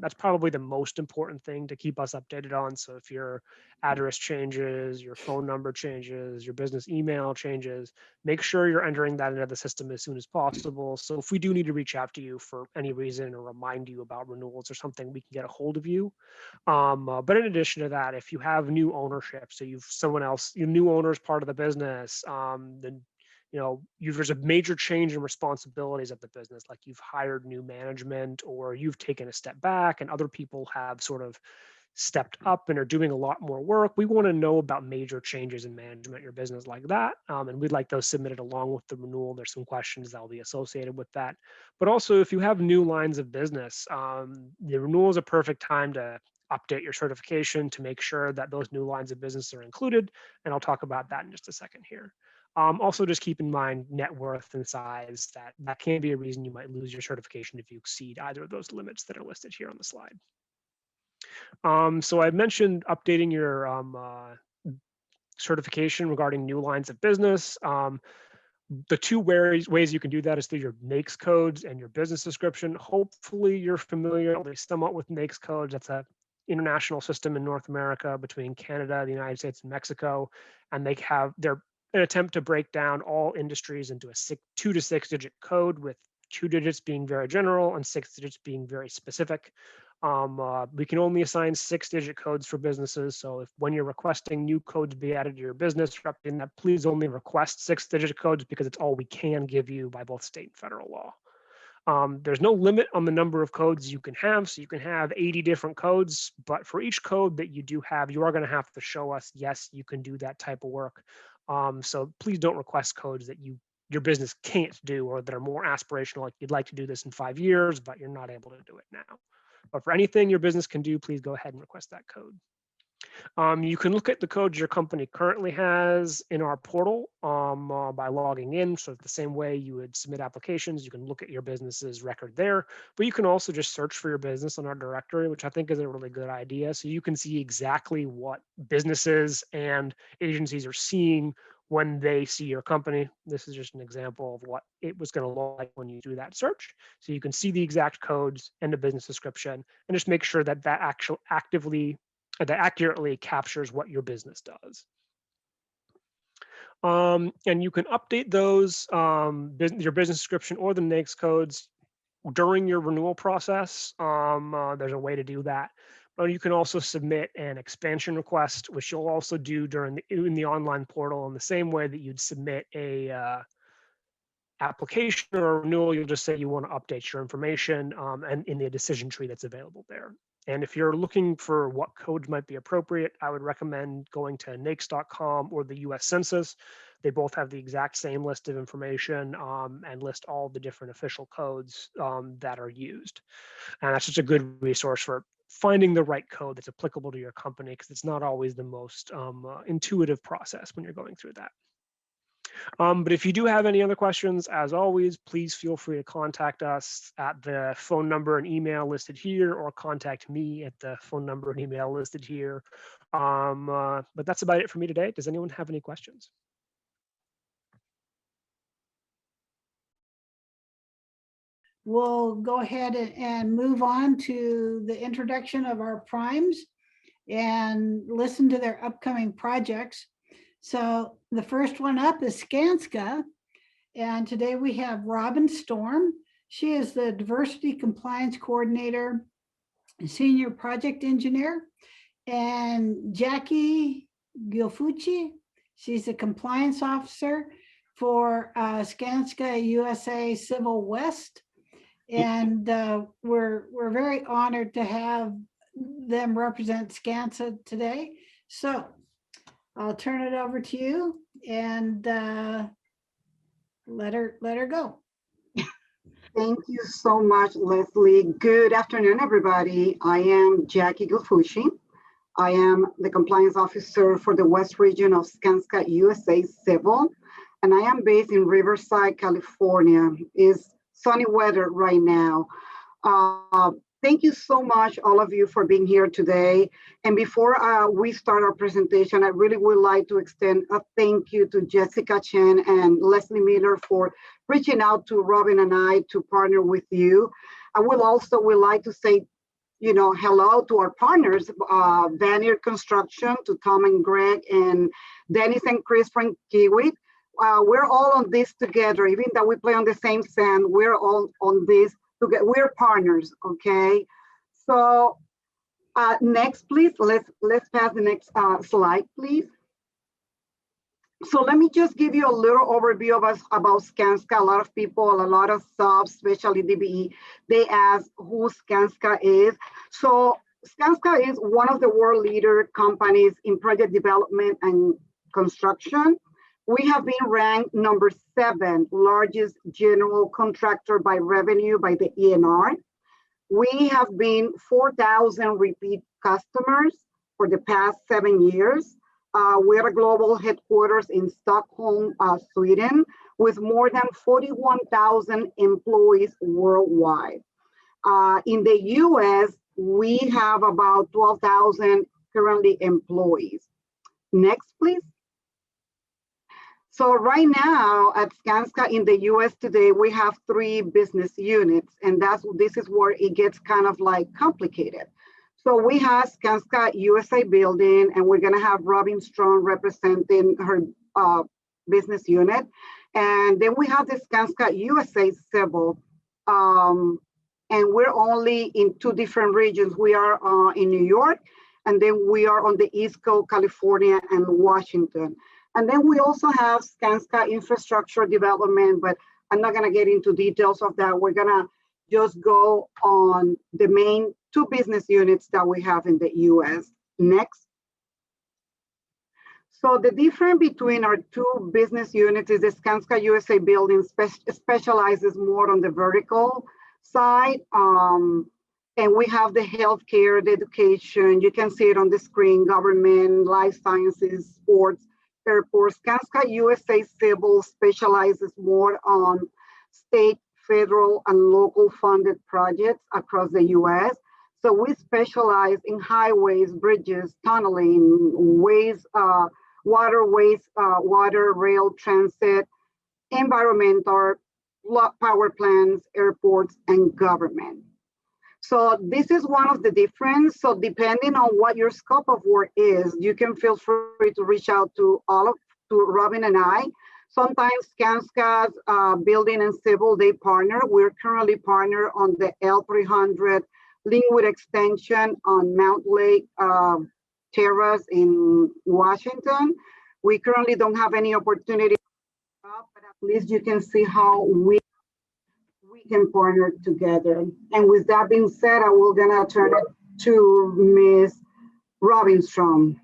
that's probably the most important thing to keep us updated on. So if your address changes, your phone number changes, your business email changes, make sure you're entering that into the system as soon as possible. So if we do need to reach out to you for any reason or remind you about renewals or something, we can get a hold of you. But in addition to that, if you have new ownership, so your new owner is part of the business, then there's a major change in responsibilities of the business, like you've hired new management or you've taken a step back and other people have sort of stepped up and are doing a lot more work. We want to know about major changes in management in your business like that. And we'd like those submitted along with the renewal. There's some questions that will be associated with that. But also if you have new lines of business, the renewal is a perfect time to update your certification to make sure that those new lines of business are included. And I'll talk about that in just a second here. Also, just keep in mind net worth and size. That can be a reason you might lose your certification if you exceed either of those limits that are listed here on the slide. So I mentioned updating your certification regarding new lines of business. The two ways you can do that is through your NAICS codes and your business description. Hopefully you're familiar at least somewhat with NAICS codes. That's an international system in North America between Canada, the United States, and Mexico. And they're an attempt to break down all industries into a 2 to 6 digit code, with 2 digits being very general and 6 digits being very specific. We can only assign 6 digit codes for businesses. So when you're requesting new codes be added to your business, that please only request 6 digit codes because it's all we can give you by both state and federal law. There's no limit on the number of codes you can have. So you can have 80 different codes, but for each code that you do have, you are going to have to show us, yes, you can do that type of work. So please don't request codes that your business can't do or that are more aspirational, like you'd like to do this in 5 years, but you're not able to do it now. But for anything your business can do, please go ahead and request that code. You can look at the codes your company currently has in our portal by logging in. So the same way you would submit applications, you can look at your business's record there, but you can also just search for your business on our directory, which I think is a really good idea. So you can see exactly what businesses and agencies are seeing when they see your company. This is just an example of what it was going to look like when you do that search. So you can see the exact codes and the business description, and just make sure that that accurately captures what your business does. And you can update those, your business description or the NAICS codes during your renewal process. There's a way to do that. But you can also submit an expansion request, which you'll also do in the online portal in the same way that you'd submit a application or a renewal. You'll just say you want to update your information and in the decision tree that's available there. And if you're looking for what codes might be appropriate, I would recommend going to NAICS.com or the US Census. They both have the exact same list of information and list all the different official codes that are used. And that's just a good resource for finding the right code that's applicable to your company, because it's not always the most intuitive process when you're going through that. But if you do have any other questions, as always, please feel free to contact us at the phone number and email listed here, or contact me at the phone number and email listed here. But that's about it for me today. Does anyone have any questions? We'll go ahead and move on to the introduction of our primes and listen to their upcoming projects. So the first one up is Skanska. And today we have Robin Storm. She is the Diversity Compliance Coordinator, Senior Project Engineer. And Jackie Gilfucci, she's a Compliance Officer for Skanska USA Civil West. And we're very honored to have them represent Skanska today. So I'll turn it over to you and let her go. Thank you so much, Leslie. Good afternoon, everybody. I am Jackie Gilfucci. I am the Compliance Officer for the West Region of Skanska USA Civil, and I am based in Riverside, California. It's sunny weather right now. Thank you so much, all of you, for being here today. And before we start our presentation, I really would like to extend a thank you to Jessica Chen and Leslie Miller for reaching out to Robin and I to partner with you. I would like to say, hello to our partners, Vanier Construction, to Tom and Greg, and Dennis and Chris from Kiwi. We're all on this together, even though we play on the same sand, we're all on this together. We're partners, okay? So next, please, let's pass the next slide, please. So let me just give you a little overview of us about Skanska. A lot of people, a lot of subs, especially DBE, they ask who Skanska is. So Skanska is one of the world leader companies in project development and construction. We have been ranked number 7 largest general contractor by revenue by the ENR. We have been 4,000 repeat customers for the past 7 years. We're a global headquarters in Stockholm, Sweden, with more than 41,000 employees worldwide. In the US, we have about 12,000 currently employees. Next, please. So right now at Skanska in the US today, we have 3 business units, and this is where it gets kind of like complicated. So we have Skanska USA Building, and we're gonna have Robin Strong representing her business unit. And then we have the Skanska USA Civil, and we're only in 2 different regions. We are in New York, and then we are on the East Coast, California and Washington. And then we also have Skanska Infrastructure Development, but I'm not gonna get into details of that. We're gonna just go on the main 2 business units that we have in the US. Next. So the difference between our 2 business units is the Skanska USA Building specializes more on the vertical side. And we have the healthcare, the education, you can see it on the screen, government, life sciences, sports, airports. Skanska USA Civil specializes more on state, federal, and local funded projects across the US. So we specialize in highways, bridges, tunneling, ways, waterways, water, rail, transit, environmental, power plants, airports, and government. So this is one of the difference. So depending on what your scope of work is, you can feel free to reach out to Robin and I. Sometimes Skanska's Building and Civil, they partner. We're currently partner on the L300 Linwood Extension on Mount Lake Terrace in Washington. We currently don't have any opportunity, but at least you can see how we can partner together. And with that being said, I will gonna turn it to Ms. Robinstrom.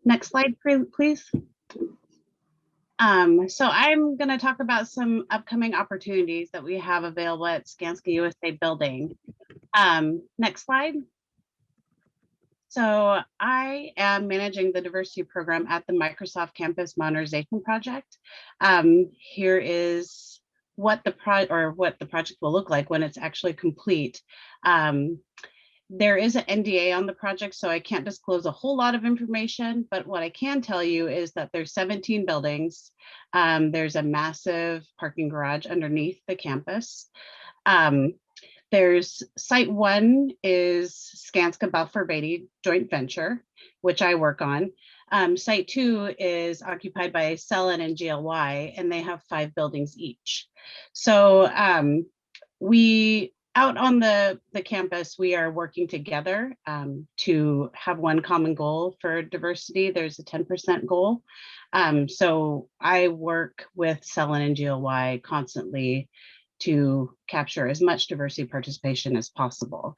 Next slide, please. So I'm going to talk about some upcoming opportunities that we have available at Skanska USA Building. Next slide. So I am managing the diversity program at the Microsoft Campus Modernization Project. Here is what the project will look like when it's actually complete. There is an NDA on the project, so I can't disclose a whole lot of information, but what I can tell you is that there's 17 buildings. There's a massive parking garage underneath the campus. There's site 1 is Skanska Balfour Beatty joint venture, which I work on. Site 2 is occupied by Celent and GLY, and they have 5 buildings each. So we out on the campus, we are working together to have one common goal for diversity. There's a 10% goal. So I work with Celent and GLY constantly to capture as much diversity participation as possible.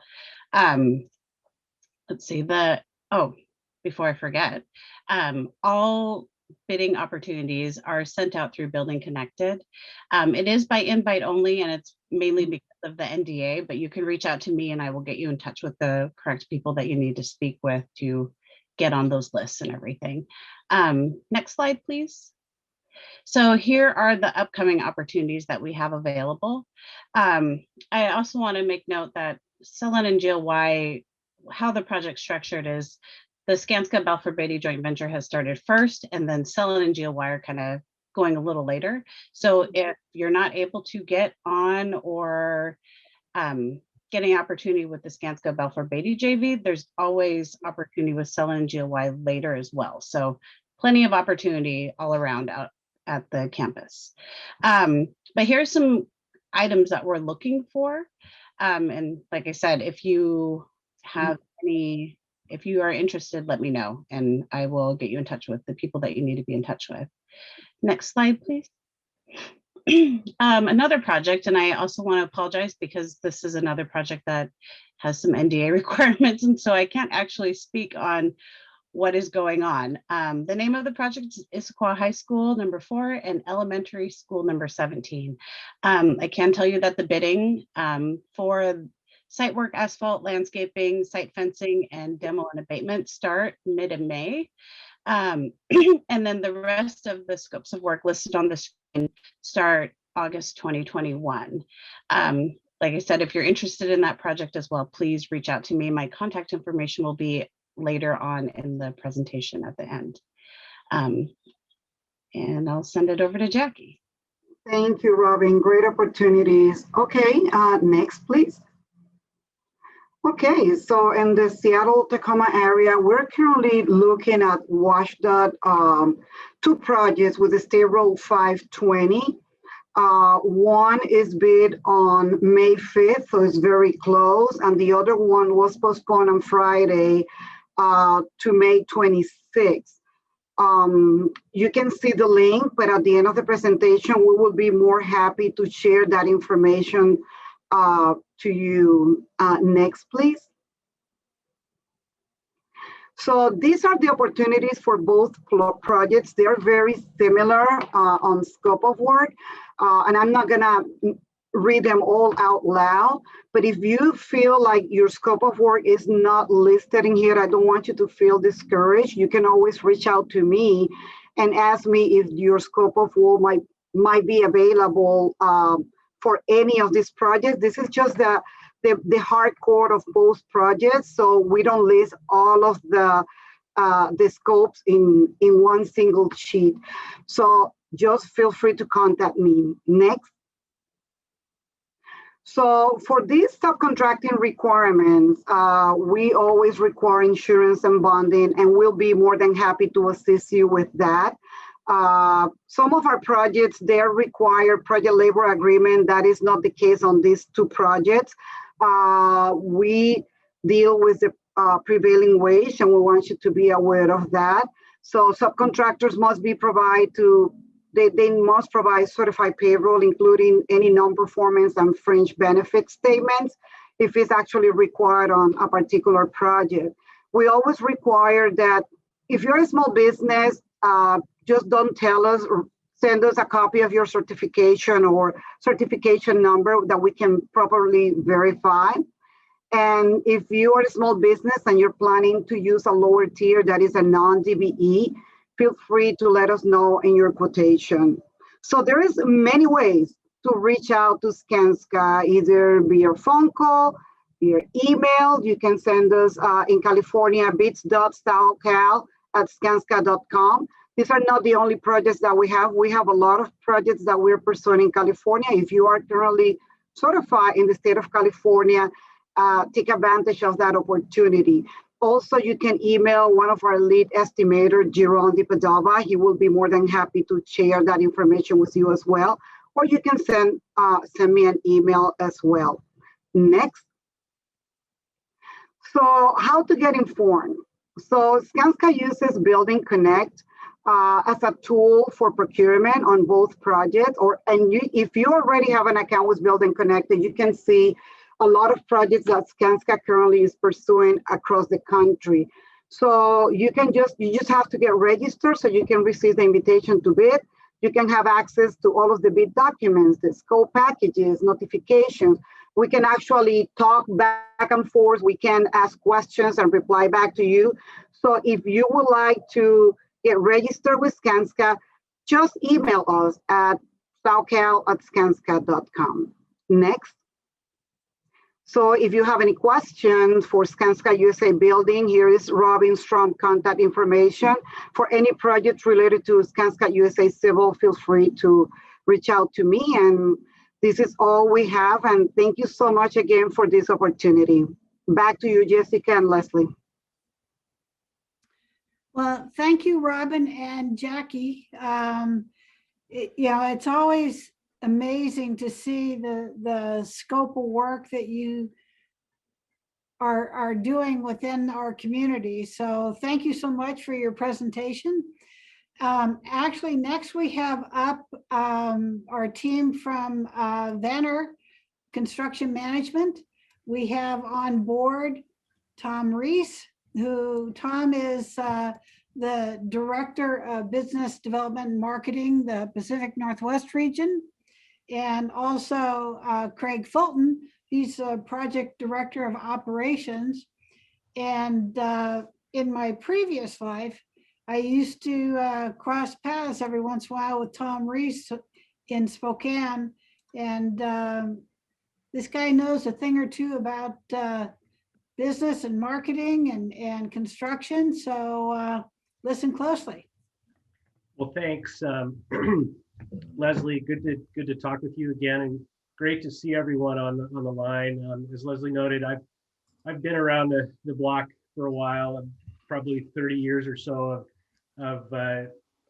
Let's see, before I forget, all bidding opportunities are sent out through Building Connected. It is by invite only, and it's mainly because of the NDA, but you can reach out to me and I will get you in touch with the correct people that you need to speak with to get on those lists and everything. Next slide, please. So here are the upcoming opportunities that we have available. I also want to make note that Celent and GLY, how the project's structured is the Skanska Balfour Beatty joint venture has started first, and then Celent and GLY are kind of going a little later. So if you're not able to get on or getting opportunity with the Skanska Balfour Beatty JV, there's always opportunity with Celent and GLY later as well. So plenty of opportunity all around out at the campus. But here's some items that we're looking for. And like I said, if you have any, if you are interested, let me know and I will get you in touch with the people that you need to be in touch with. Next slide, please. Another project, and I also want to apologize because this is another project that has some NDA requirements, and so I can't actually speak on what is going on. The name of the project is Issaquah High School number 4 and Elementary School number 17. I can tell you that the bidding for site work, asphalt, landscaping, site fencing, and demo and abatement start mid of May. And then the rest of the scopes of work listed on the screen start August 2021. Like I said, if you're interested in that project as well, please reach out to me. My contact information will be later on in the presentation at the end. And I'll send it over to Jackie. Thank you, Robin. Great opportunities. Okay, next, please. Okay, so in the Seattle-Tacoma area, we're currently looking at WashDOT 2 projects with the State Road 520. One is bid on May 5th, so it's very close, and the other one was postponed on Friday to May 26th. You can see the link, but at the end of the presentation, we will be more happy to share that information to you. Next, please. So these are the opportunities for both projects. They're very similar on scope of work, and I'm not gonna read them all out loud, but if you feel like your scope of work is not listed in here, I don't want you to feel discouraged. You can always reach out to me and ask me if your scope of work might be available for any of these projects. This is just the hardcore of both projects, so we don't list all of the scopes in one single sheet. So just feel free to contact me. Next. So for these subcontracting requirements, we always require insurance and bonding, and we'll be more than happy to assist you with that. Some of our projects, they require project labor agreement. That is not the case on these 2 projects. We deal with the prevailing wage, and we want you to be aware of that. So subcontractors must be provided to They must provide certified payroll, including any non-performance and fringe benefit statements, if it's actually required on a particular project. We always require that if you're a small business, just don't tell us, or send us a copy of your certification or certification number that we can properly verify. And if you are a small business and you're planning to use a lower tier that is a non-DBE, feel free to let us know in your quotation. So there is many ways to reach out to Skanska, either via phone call, via email. You can send us in California, bits.stalcal@skanska.com. These are not the only projects that we have. We have a lot of projects that we're pursuing in California. If you are currently certified in the state of California, take advantage of that opportunity. Also, you can email one of our lead estimator, Giron Dipadova. He will be more than happy to share that information with you as well. Or you can send me an email as well. Next. So how to get informed? So Skanska uses Building Connect as a tool for procurement on both projects. If you already have an account with Building Connected, you can see a lot of projects that Skanska currently is pursuing across the country. So you just have to get registered so you can receive the invitation to bid. You can have access to all of the bid documents, the scope packages, notifications. We can actually talk back and forth. We can ask questions and reply back to you. So if you would like to get registered with Skanska, just email us at stalcal@skanska.com. Next. So if you have any questions for Skanska USA Building, here is Robin Strom contact information. For any projects related to Skanska USA Civil, feel free to reach out to me. And this is all we have. And thank you so much again for this opportunity. Back to you, Jessica and Leslie. Well, thank you, Robin and Jackie. It's always amazing to see the scope of work that you are doing within our community. So thank you so much for your presentation. Actually, next we have up our team from Vanner Construction Management. We have on board Tom Reese, Tom is the Director of Business Development and Marketing, the Pacific Northwest region. And also Craig Fulton, he's a Project Director of Operations. And in my previous life, I used to cross paths every once in a while with Tom Reese in Spokane. And this guy knows a thing or two about business and marketing and construction. So listen closely. Well, thanks, Leslie. Good to talk with you again, and great to see everyone on the line. As Leslie noted, I've been around the block for a while, probably 30 years or so of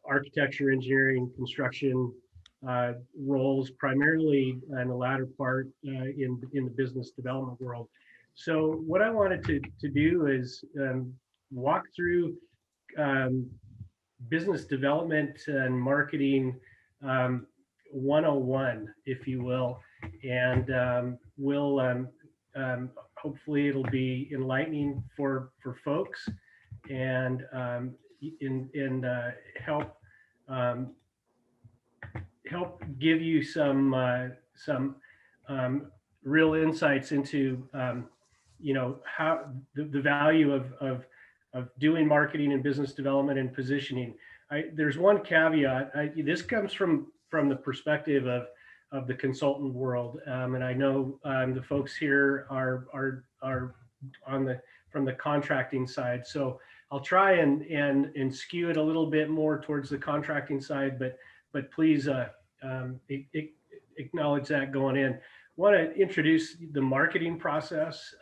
architecture, engineering, construction roles, primarily in the latter part in the business development world. So what I wanted to do is walk through business development and marketing 101, if you will, and hopefully it'll be enlightening for folks and help give you some real insights into how the value of doing marketing and business development and positioning. There's one caveat. This comes from the perspective of the consultant world, and I know the folks here are from the contracting side. So I'll try and skew it a little bit more towards the contracting side, but please acknowledge that going in. I want to introduce the marketing process.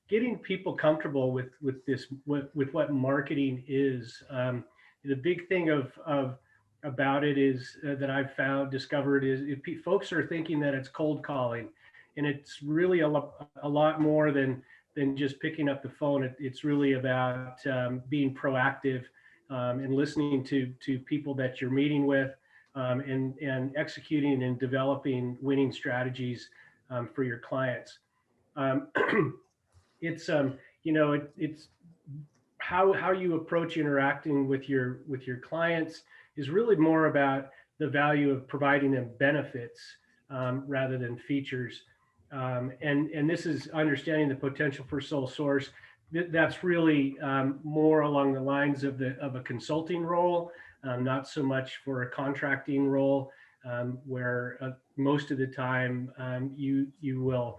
Getting people comfortable with what marketing is. The big thing about it is that I've discovered is folks are thinking that it's cold calling, and it's really a lot more than just picking up the phone. It's really about being proactive and listening to people that you're meeting with, and executing and developing winning strategies for your clients. Um, it's it's how you approach interacting with your clients is really more about the value of providing them benefits rather than features. And this is understanding the potential for sole source. That's really more along the lines of a consulting role, not so much for a contracting role, where most of the time you will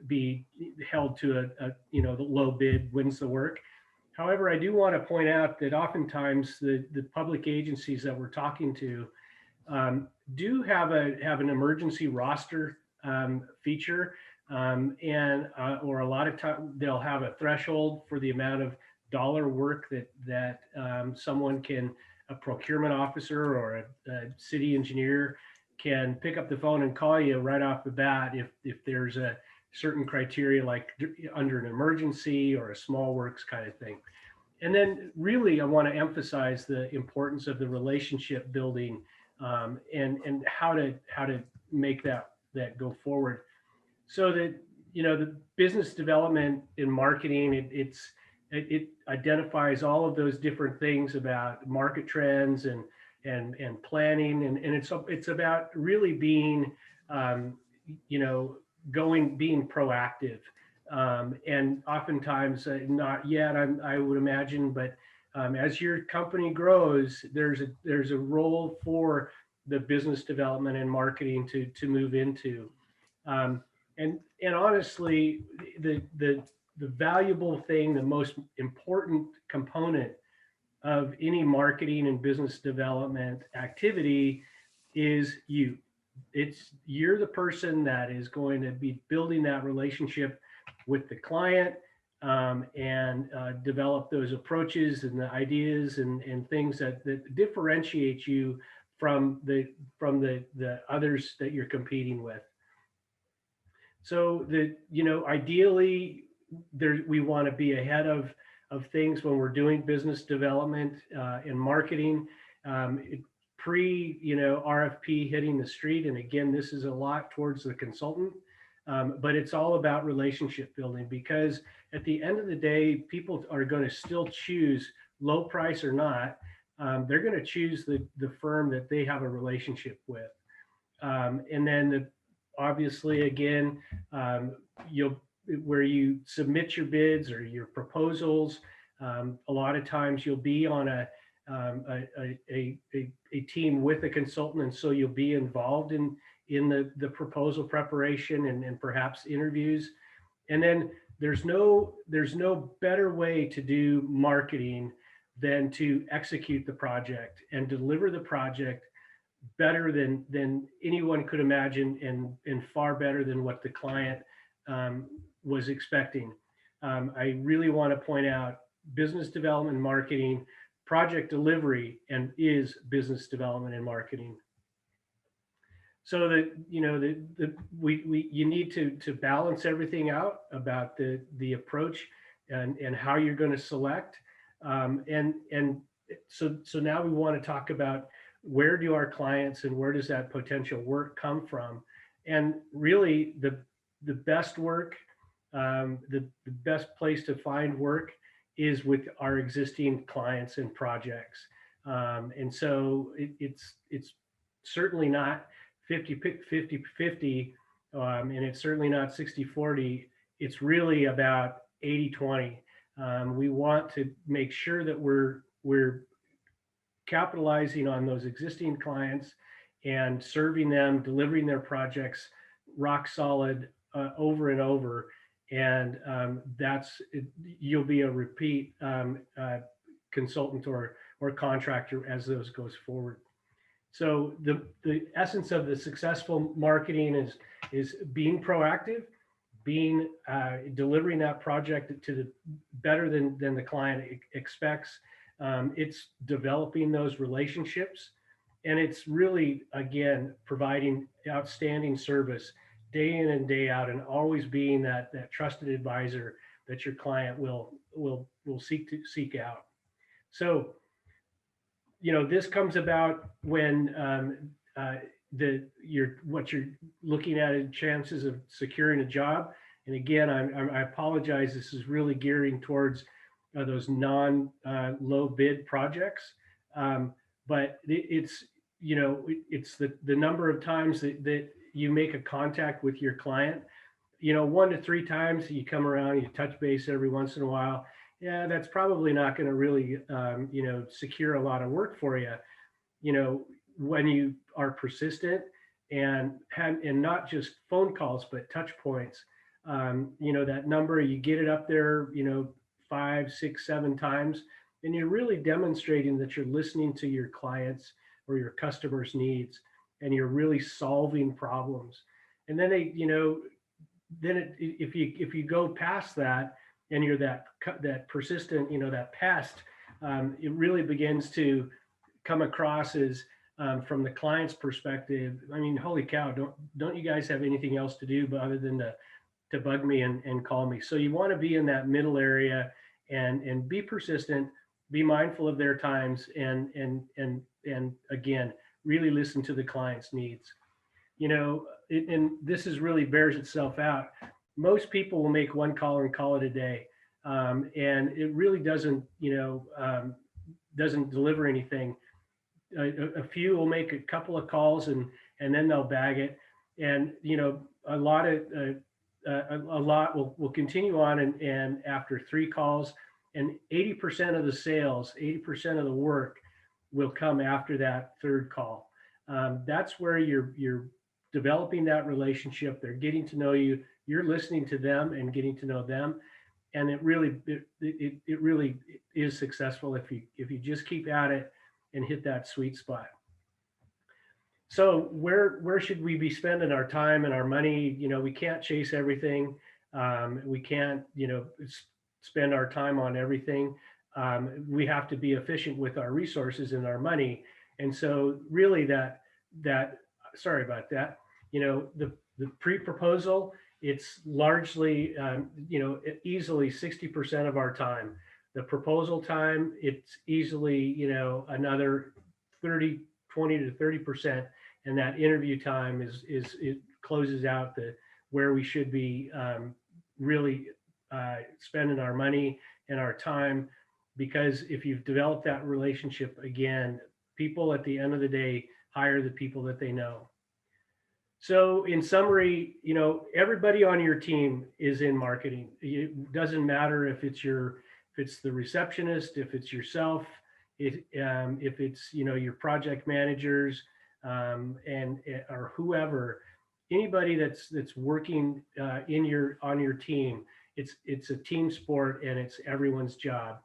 be held to the low bid wins the work. However, I do want to point out that oftentimes the public agencies that we're talking to do have an emergency roster feature, and or a lot of time they'll have a threshold for the amount of dollar work that someone can, a procurement officer or a city engineer can pick up the phone and call you right off the bat if there's a certain criteria like under an emergency or a small works kind of thing. And then really I want to emphasize the importance of the relationship building and how to make that go forward. So that the business development and marketing, it identifies all of those different things about market trends and planning, and it's about really being being proactive, and oftentimes not yet, I would imagine, but as your company grows, there's a role for the business development and marketing to move into, and honestly, the valuable thing, the most important component of any marketing and business development activity is you. You're the person that is going to be building that relationship with the client, and develop those approaches and the ideas and things that differentiate you from the others that you're competing with. So ideally we want to be ahead of things when we're doing business development and marketing, pre RFP hitting the street. And again, this is a lot towards the consultant, but it's all about relationship building, because at the end of the day, people are going to still choose, low price or not, they're going to choose the firm that they have a relationship with. And then obviously, again, where you submit your bids or your proposals, a lot of times you'll be on a team with a consultant, and so you'll be involved in the proposal preparation and perhaps interviews. And then there's no better way to do marketing than to execute the project and deliver the project better than anyone could imagine, and far better than what the client was expecting. I really want to point out business development and marketing, project delivery, and is business development and marketing. So that you need to balance everything out about the approach and how you're going to select, and so now we want to talk about where do our clients and where does that potential work come from. And really the best work, the best place to find work is with our existing clients and projects. And so it's certainly not 50-50, and it's certainly not 60-40. It's really about 80-20. We want to make sure that we're capitalizing on those existing clients and serving them, delivering their projects rock solid over and over. And you'll be a repeat consultant or contractor as those goes forward. So the essence of the successful marketing is being proactive, delivering that project to the better than the client expects. It's developing those relationships, and it's really, again, providing outstanding service day in and day out, and always being that trusted advisor that your client will seek out. So, this comes about when what you're looking at in chances of securing a job. And again, I apologize. This is really gearing towards those low bid projects. But it's the number of times that you make a contact with your client. 1 to 3 times you come around, you touch base every once in a while. Yeah, that's probably not going to really, secure a lot of work for you. When you are persistent and not just phone calls, but touch points, that number, you get it up there, 5, 6, 7 times, and you're really demonstrating that you're listening to your clients or your customers' needs, and you're really solving problems. And then if you go past that and you're that persistent, that pest, it really begins to come across as, from the client's perspective, I mean, holy cow, don't you guys have anything else to do but other than to bug me and call me? So you want to be in that middle area and be persistent, be mindful of their times, and again, really listen to the client's needs. And this is really bears itself out. Most people will make one call and call it a day. And it really doesn't deliver anything. A few will make a couple of calls and then they'll bag it. And, a lot will continue on and after 3 calls, and 80% of the sales, 80% of the work will come after that 3rd call. That's where you're developing that relationship. They're getting to know you. You're listening to them and getting to know them. And it really is successful if you just keep at it and hit that sweet spot. So where should we be spending our time and our money? We can't chase everything. We can't, spend our time on everything. We have to be efficient with our resources and our money. And so really sorry about that. The pre-proposal, it's largely, easily 60% of our time. The proposal time, it's easily, another 20 to 30%. And that interview time it closes out where we should be really spending our money and our time. Because if you've developed that relationship, again, people at the end of the day hire the people that they know. So in summary, everybody on your team is in marketing. It doesn't matter if it's the receptionist, if it's yourself, if it's, your project managers, or whoever, anybody that's working on your team. It's a team sport and it's everyone's job.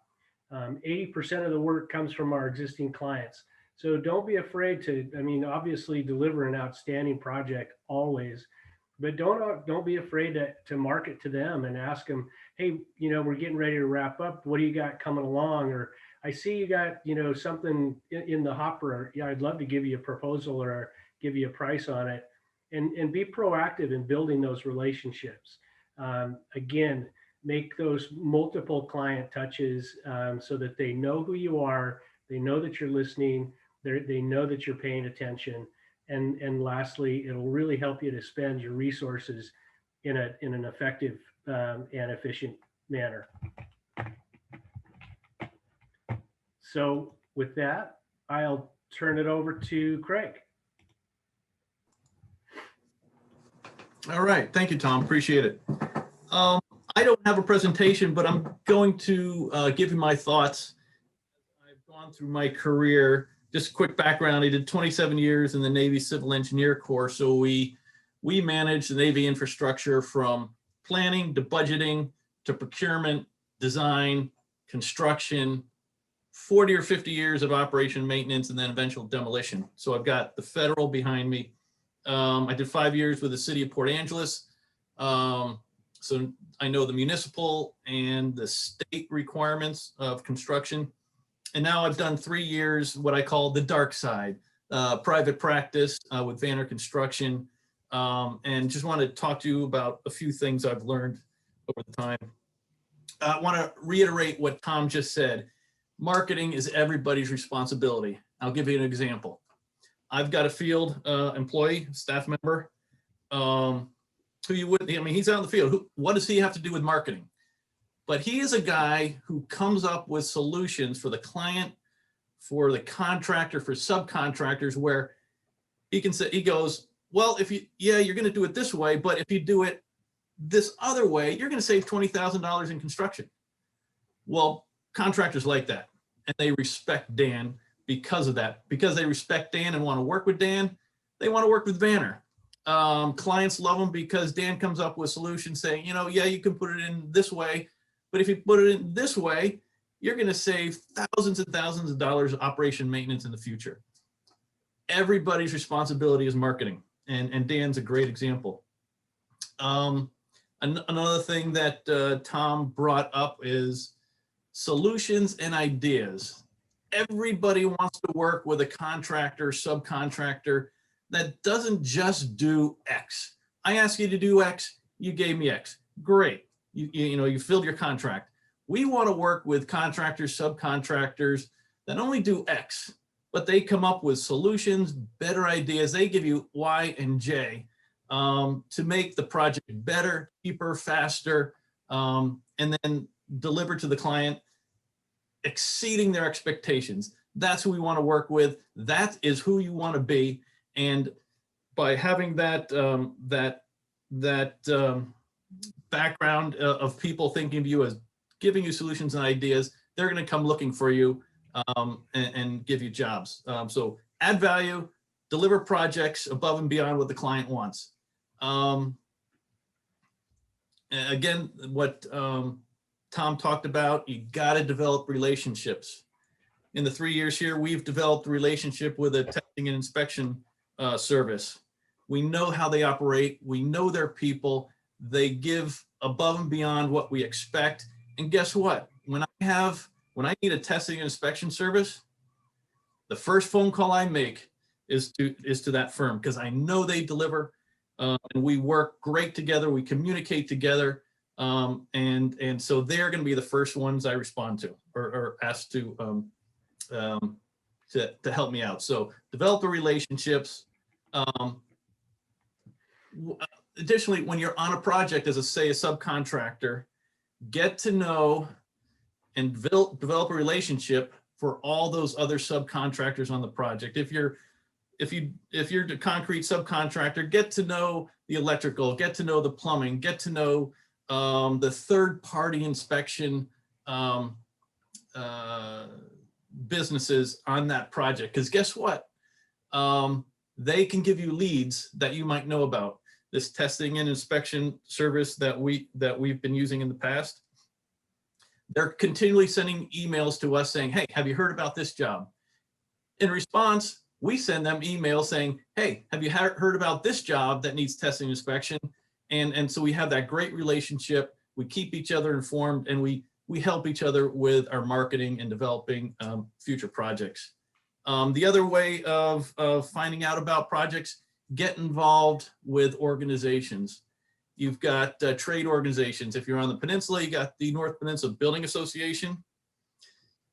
80% of the work comes from our existing clients. So don't be afraid to, obviously deliver an outstanding project always, but don't be afraid to market to them and ask them, hey, we're getting ready to wrap up. What do you got coming along? Or I see you got, something in the hopper. Yeah, I'd love to give you a proposal or give you a price on it, and be proactive in building those relationships. Again, make those multiple client touches so that they know who you are. They know that you're listening. They know that you're paying attention. And lastly, it'll really help you to spend your resources in an effective and efficient manner. So with that, I'll turn it over to Craig. All right, thank you, Tom, appreciate it. I don't have a presentation, but I'm going to give you my thoughts. I've gone through my career. Just a quick background, I did 27 years in the Navy Civil Engineer Corps. So we manage the Navy infrastructure from planning to budgeting to procurement, design, construction, 40 or 50 years of operation maintenance, and then eventual demolition. So I've got the federal behind me. I did 5 years with the city of Port Angeles. So I know the municipal and the state requirements of construction. And now I've done 3 years, what I call the dark side, private practice with Vanner Construction. And just want to talk to you about a few things I've learned over the time. I want to reiterate what Tom just said. Marketing is everybody's responsibility. I'll give you an example. I've got a field employee, staff member, who you wouldn't, I mean, he's out in the field. What does he have to do with marketing? But he is a guy who comes up with solutions for the client, for the contractor, for subcontractors, where he can say, he goes, well, if you, yeah, you're going to do it this way, but if you do it this other way, you're going to save $20,000 in construction. Well, contractors like that, and they respect Dan because of that. Because they respect Dan and want to work with Dan, they want to work with Banner. Clients love him because Dan comes up with solutions saying, you know, yeah, you can put it in this way, but if you put it in this way, you're going to save thousands and thousands of dollars of operation maintenance in the future. Everybody's responsibility is marketing, and Dan's a great example. Another thing that Tom brought up is solutions and ideas. Everybody wants to work with a contractor, subcontractor that doesn't just do X. I asked you to do X, you gave me X. Great. You filled your contract. We want to work with contractors, subcontractors that only do X, but they come up with solutions, better ideas. They give you Y and J to make the project better, cheaper, faster, and then deliver to the client, exceeding their expectations. That's who we want to work with. That is who you want to be. And by having that background of people thinking of you as giving you solutions and ideas, they're going to come looking for you and give you jobs. So add value, deliver projects above and beyond what the client wants. Again, what Tom talked about, you got to develop relationships. In the 3 years here, we've developed a relationship with a testing and inspection service. We know how they operate. We know their people. They give above and beyond what we expect. And guess what? When I need a testing and inspection service, the first phone call I make is to that firm, because I know they deliver, and we work great together. We communicate together, and so they're going to be the first ones I respond to or ask to help me out. So develop the relationships. Additionally, when you're on a project as a subcontractor, get to know and develop a relationship for all those other subcontractors on the project. If you're the concrete subcontractor, get to know the electrical, get to know the plumbing, get to know the third-party inspection businesses on that project. Because guess what? They can give you leads that you might know about. This testing and inspection service that we've been using in the past, they're continually sending emails to us saying, hey, have you heard about this job? In response, we send them emails saying, hey, have you heard about this job that needs testing and inspection? And so we have that great relationship. We keep each other informed, and we help each other with our marketing and developing future projects. The other way of finding out about projects, get involved with organizations. You've got trade organizations. If you're on the peninsula, you got the North Peninsula Building Association.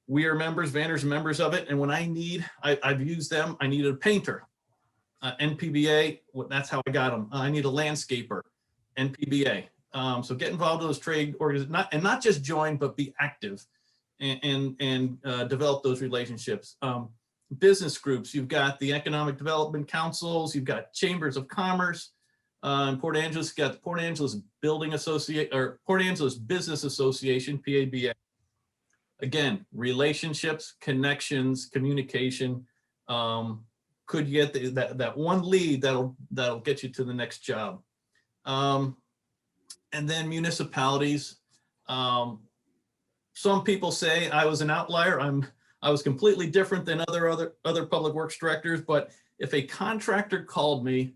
We are members, Vanner's members of it. And when I've used them, I needed a painter, NPBA, that's how I got them. I need a landscaper, NPBA. So get involved in those trade organizations, and not just join, but be active and develop those relationships. Business groups, you've got the Economic Development Councils, you've got Chambers of Commerce. In Port Angeles, you've got the Port Angeles Building Association, or Port Angeles Business Association, PABA. Again, relationships, connections, communication. Could you get that one lead that'll get you to the next job? And then municipalities. Some people say I was an outlier. I was completely different than other public works directors, but if a contractor called me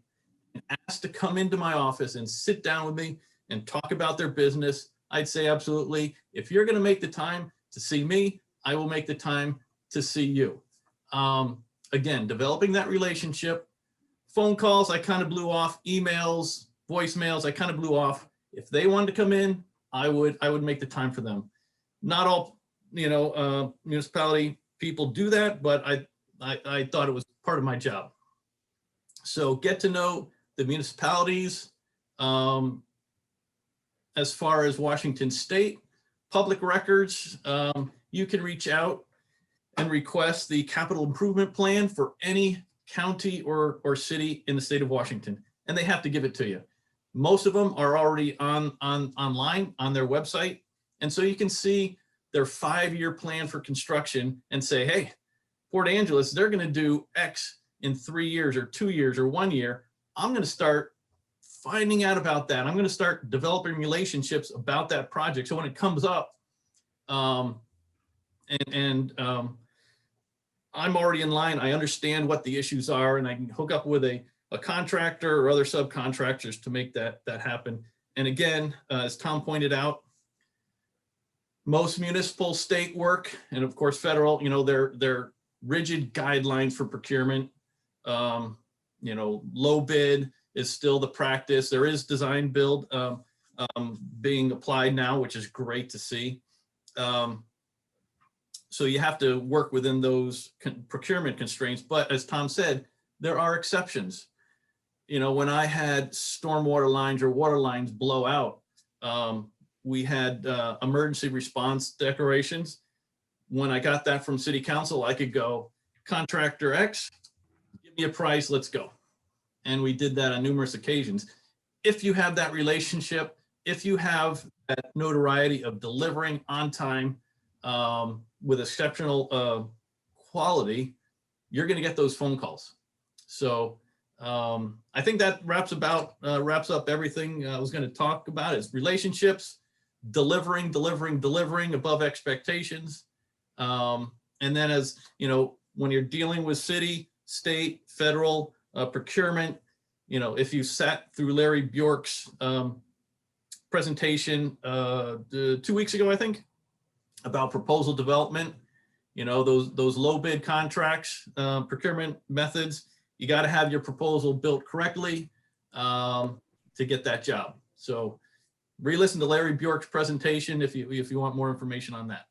and asked to come into my office and sit down with me and talk about their business, I'd say absolutely. If you're going to make the time to see me, I will make the time to see you. Again, developing that relationship. Phone calls, I kind of blew off. Emails, voicemails, I kind of blew off. If they wanted to come in, I would make the time for them. Not all municipality people do that, but I thought it was part of my job. So get to know the municipalities. As far as Washington State, public records, you can reach out and request the capital improvement plan for any county or city in the state of Washington, and they have to give it to you. Most of them are already online on their website, and so you can see their 5-year plan for construction and say, hey, Port Angeles, they're going to do X in 3 years or 2 years or 1 year. I'm going to start finding out about that. I'm going to start developing relationships about that project. So when it comes up, I'm already in line. I understand what the issues are, and I can hook up with a contractor or other subcontractors to make that happen. And again, as Tom pointed out, most municipal, state work, and of course federal, they're rigid guidelines for procurement. Low bid is still the practice. There is design build being applied now, which is great to see. So you have to work within those procurement constraints. But as Tom said, there are exceptions. When I had stormwater lines or water lines blow out, we had emergency response declarations. When I got that from City Council, I could go, contractor X, give me a price, let's go. And we did that on numerous occasions. If you have that relationship, if you have that notoriety of delivering on time with exceptional quality, you're going to get those phone calls. So I think that wraps up everything I was going to talk about. Is relationships, delivering above expectations. And then as when you're dealing with city, state, federal procurement, if you sat through Larry Bjork's presentation 2 weeks ago, I think, about proposal development, those low bid contracts, procurement methods, you got to have your proposal built correctly to get that job. So re-listen to Larry Bjork's presentation if you want more information on that.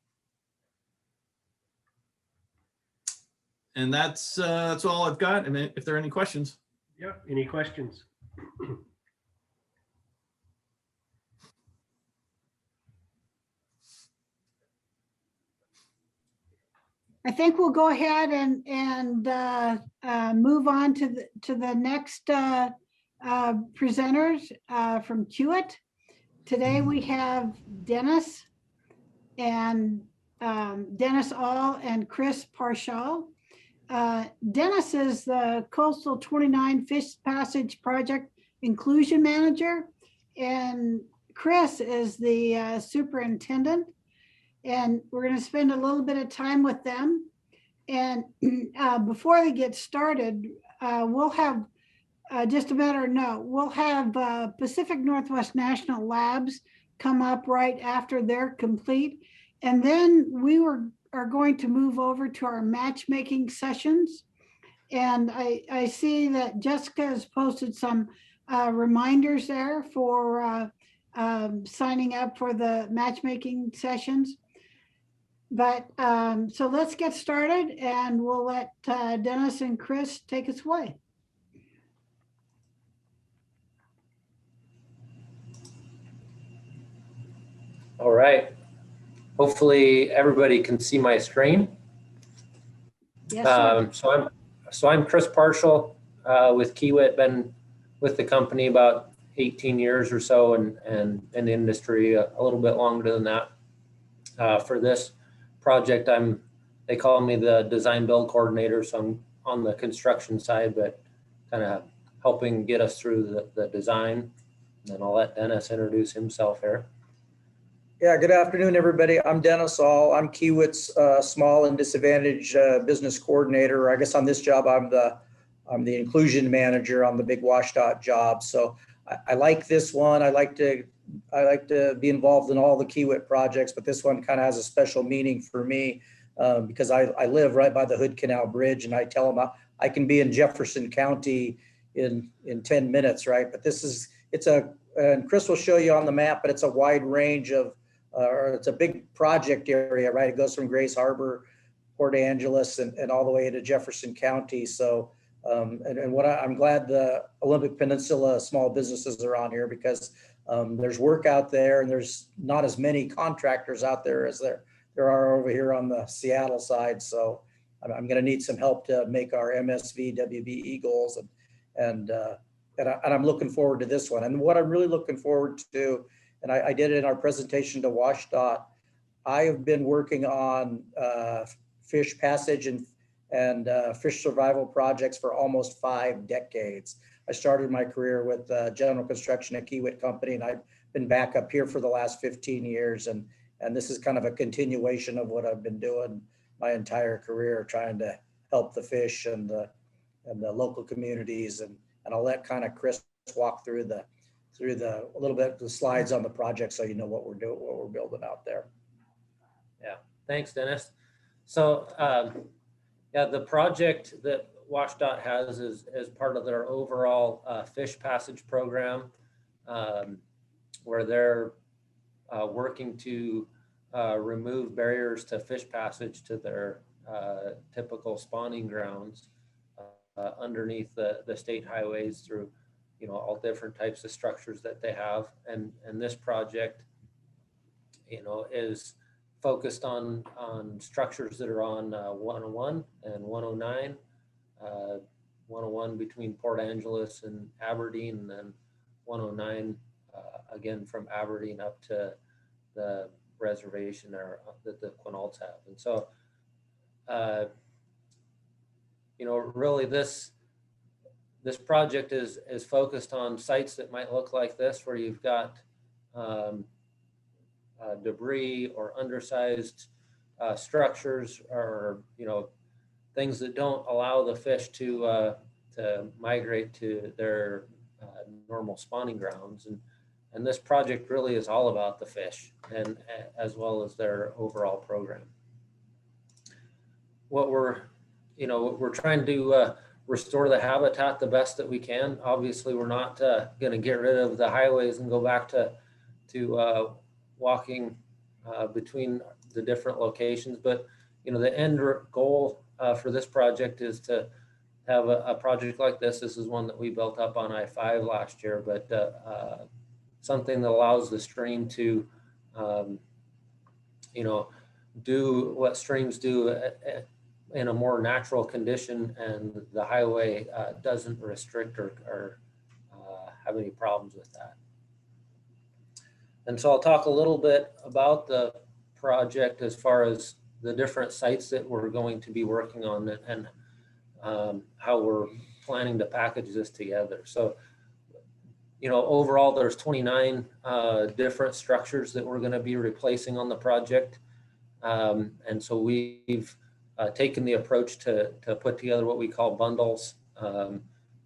And that's all I've got. I mean, if there are any questions. Yeah, any questions? I think we'll go ahead and move on to the next presenters from Hewitt. Today we have Dennis All and Chris Parshall. Dennis is the Coastal 29 Fish Passage Project Inclusion Manager, and Chris is the superintendent. And we're going to spend a little bit of time with them. And before they get started, we'll have just a matter of note, we'll have Pacific Northwest National Labs come up right after they're complete. And then we are going to move over to our matchmaking sessions. And I see that Jessica has posted some reminders there for signing up for the matchmaking sessions. But so let's get started, and we'll let Dennis and Chris take us away. All right. Hopefully everybody can see my screen. Yes, sir. So I'm Chris Parshall with Kiewit. Been with the company about 18 years or so, and in the industry a little bit longer than that. For this project, they call me the design build coordinator, so I'm on the construction side, but kind of helping get us through the design. And I'll let Dennis introduce himself here. Yeah, good afternoon, everybody. I'm Dennis All. I'm Kiewit's small and disadvantaged business coordinator. I guess on this job, I'm the inclusion manager on the big WashDOT job. So I like this one. I like to be involved in all the Kiewit projects, but this one kind of has a special meaning for me because I live right by the Hood Canal Bridge, and I tell them I can be in Jefferson County in 10 minutes, right? But and Chris will show you on the map, but it's a wide range of, it's a big project area, right? It goes from Grace Harbor Port Angeles and all the way to Jefferson County. So, and what I'm glad the Olympic Peninsula small businesses are on here, because there's work out there, and there's not as many contractors out there as there are over here on the Seattle side. So I'm going to need some help to make our MSV WBE goals, and I'm looking forward to this one. And what I'm really looking forward to, and I did it in our presentation to WashDOT, I have been working on fish passage and fish survival projects for almost 5 decades. I started my career with general construction at Kiewit Company, and I've been back up here for the last 15 years. And this is kind of a continuation of what I've been doing my entire career, trying to help the fish and the local communities. And I'll let kind of Chris walk through a little bit of the slides on the project, so you know what we're doing, what we're building out there. Yeah, thanks, Dennis. So yeah, the project that WashDOT has is part of their overall fish passage program, where they're working to remove barriers to fish passage to their typical spawning grounds underneath the state highways through, all different types of structures that they have. And this project, is focused on structures that are on 101 and 109, 101 between Port Angeles and Aberdeen, and then 109 again from Aberdeen up to the reservation there that the Quinaults have. And so, really this project is focused on sites that might look like this, where you've got debris or undersized structures, or things that don't allow the fish to migrate to their normal spawning grounds. And this project really is all about the fish, and as well as their overall program. What we're trying to restore the habitat the best that we can. Obviously, we're not going to get rid of the highways and go back to walking between the different locations, but the end goal for this project is to have a project like this. This is one that we built up on I-5 last year, but something that allows the stream to do what streams do in a more natural condition, and the highway doesn't restrict or have any problems with that. And so I'll talk a little bit about the project as far as the different sites that we're going to be working on, and how we're planning to package this together. So, overall there's 29 different structures that we're going to be replacing on the project. And so we've taken the approach to put together what we call bundles.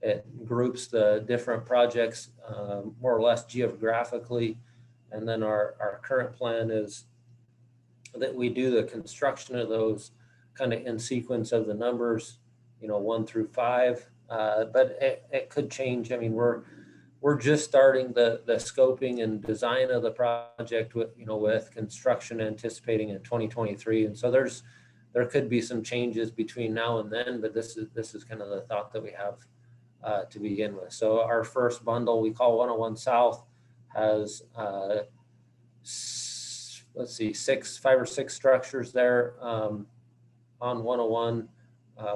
It groups the different projects more or less geographically. And then our current plan is that we do the construction of those kind of in sequence of the numbers, 1 through 5. But it could change. I mean, we're just starting the scoping and design of the project with construction anticipating in 2023. And so there could be some changes between now and then, but this is kind of the thought that we have to begin with. So our first bundle we call 101 South has 5 or 6 structures there on 101,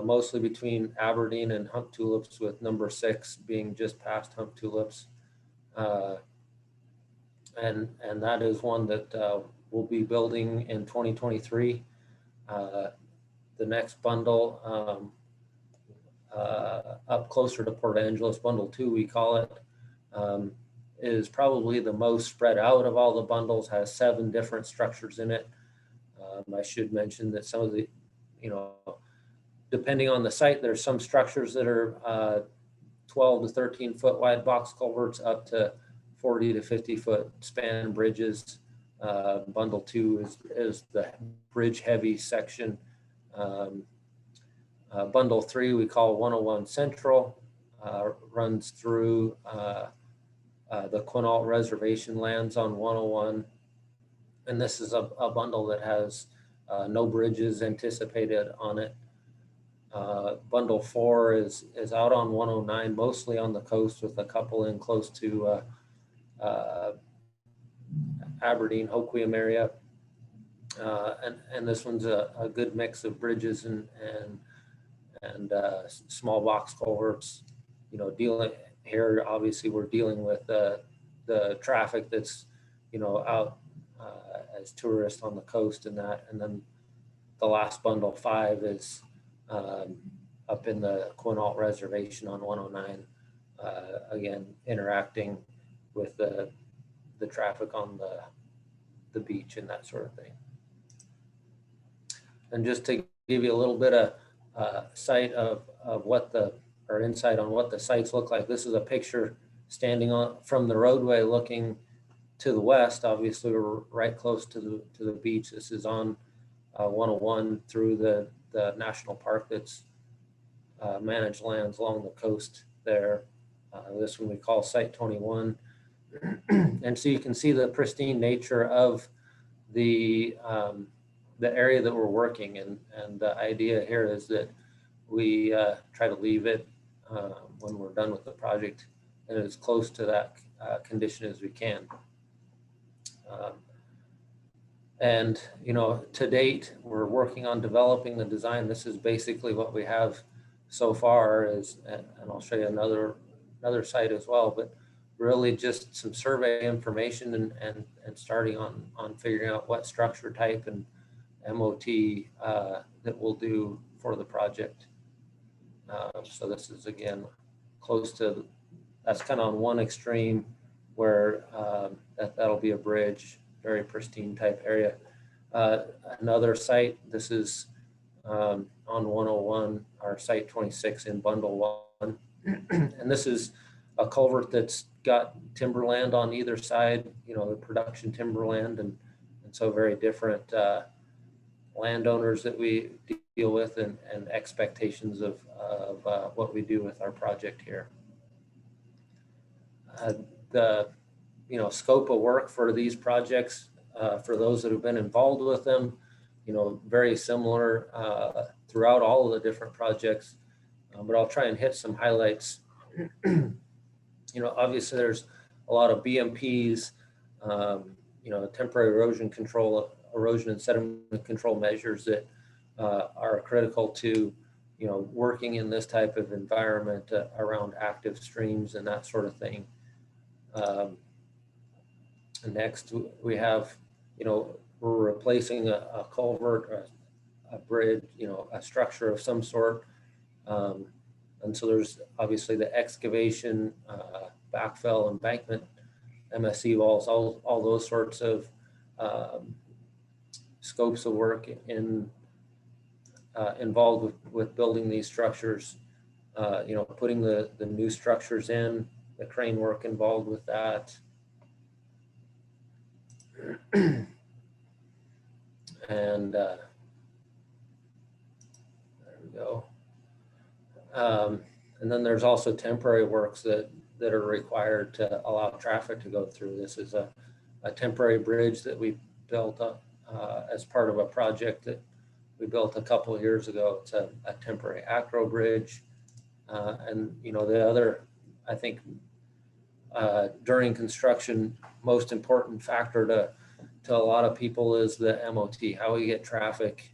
mostly between Aberdeen and Hump Tulips, with number 6 being just past Hump Tulips. And that is one that we'll be building in 2023. The next bundle up closer to Port Angeles, bundle 2 we call it, is probably the most spread out of all the bundles, has 7 different structures in it. I should mention that some of the, depending on the site, there's some structures that are 12 to 13 foot wide box culverts up to 40 to 50 foot span bridges. Bundle 2 is the bridge heavy section. Bundle 3 we call 101 Central, runs through the Quinault Reservation lands on 101. And this is a bundle that has No bridges anticipated on it. Bundle 4 is out on 109, mostly on the coast, with a couple in close to Aberdeen, Hoquiam area. And this one's a good mix of bridges and small box culverts. You know, dealing here, obviously we're dealing with the traffic that's, you know, out as tourists on the coast and that. And then the last bundle 5 is up in the Quinault Reservation on 109. Again, interacting with the traffic on the beach and that sort of thing. And just to give you a little bit of sight of what or insight on what the sites look like. This is a picture standing on from the roadway looking to the west. Obviously, we're right close to the beach. This is on 101 through the national park that's managed lands along the coast there. This one we call Site 21. And so you can see the pristine nature of the area that we're working in. And the idea here is that we try to leave it when we're done with the project and as close to that condition as we can. And, you know, to date, we're working on developing the design. This is basically what we have so far and I'll show you another site as well, but really just some survey information and starting on figuring out what structure type and MOT that we'll do for the project. So this is, again, close to, that's kind of on one extreme where that'll be a bridge, very pristine type area. Another site, this is on 101, our Site 26 in Bundle 1. And this is a culvert that's got timberland on either side, you know, the production timberland, and so very different landowners that we deal with and expectations of what we do with our project here. The scope of work for these projects, for those that have been involved with them, you know, very similar throughout all of the different projects, but I'll try and hit some highlights. You know, obviously there's a lot of BMPs, you know, temporary erosion and sediment control measures that are critical to, you know, working in this type of environment around active streams and that sort of thing. Next, we have, you know, we're replacing a culvert, a bridge, you know, a structure of some sort. And so there's obviously the excavation, backfill, embankment, MSE walls, all those sorts of scopes of work involved with building these structures. You know, putting the new structures in, the crane work involved with that. And there we go. And then there's also temporary works that are required to allow traffic to go through. This is a temporary bridge that we built up as part of a project that we built a couple of years ago. It's a temporary acro bridge. And, you know, the other, I think, during construction, most important factor to a lot of people is the MOT, how we get traffic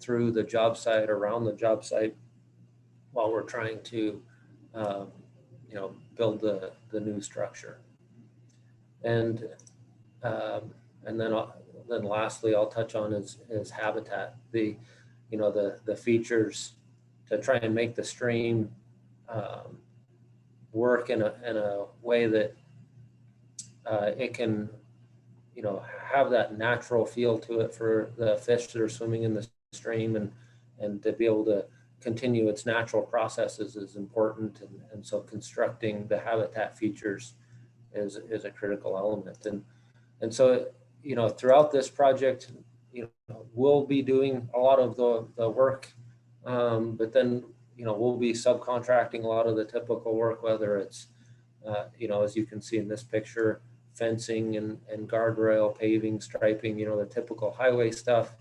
through the job site, around the job site, while we're trying to, you know, build the new structure. And then lastly, I'll touch on is habitat. The, you know, the features to try and make the stream work in a way that it can, you know, have that natural feel to it for the fish that are swimming in the stream, and to be able to continue its natural processes is important. And so constructing the habitat features is a critical element. And so, you know, throughout this project, you know, we'll be doing a lot of the work, but then, you know, we'll be subcontracting a lot of the typical work, whether it's, you know, as you can see in this picture, fencing and guardrail, paving, striping, the typical highway stuff.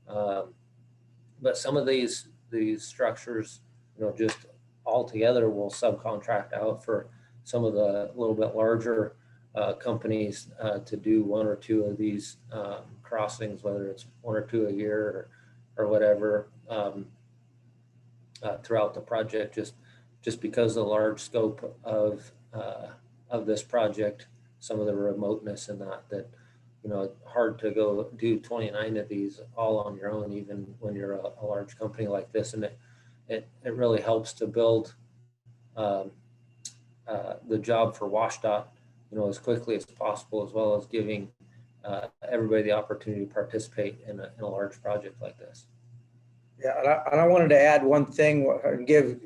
But some of these structures, just altogether will subcontract out for some of the little bit larger companies to do one or two of these crossings, whether it's one or two a year or whatever, throughout the project, just because of the large scope of this project, some of the remoteness in that hard to go do 29 of these all on your own, even when you're a large company like this. And it really helps to build the job for WashDOT, as quickly as possible, as well as giving everybody the opportunity to participate in a large project like this. Yeah, and I wanted to add one thing, give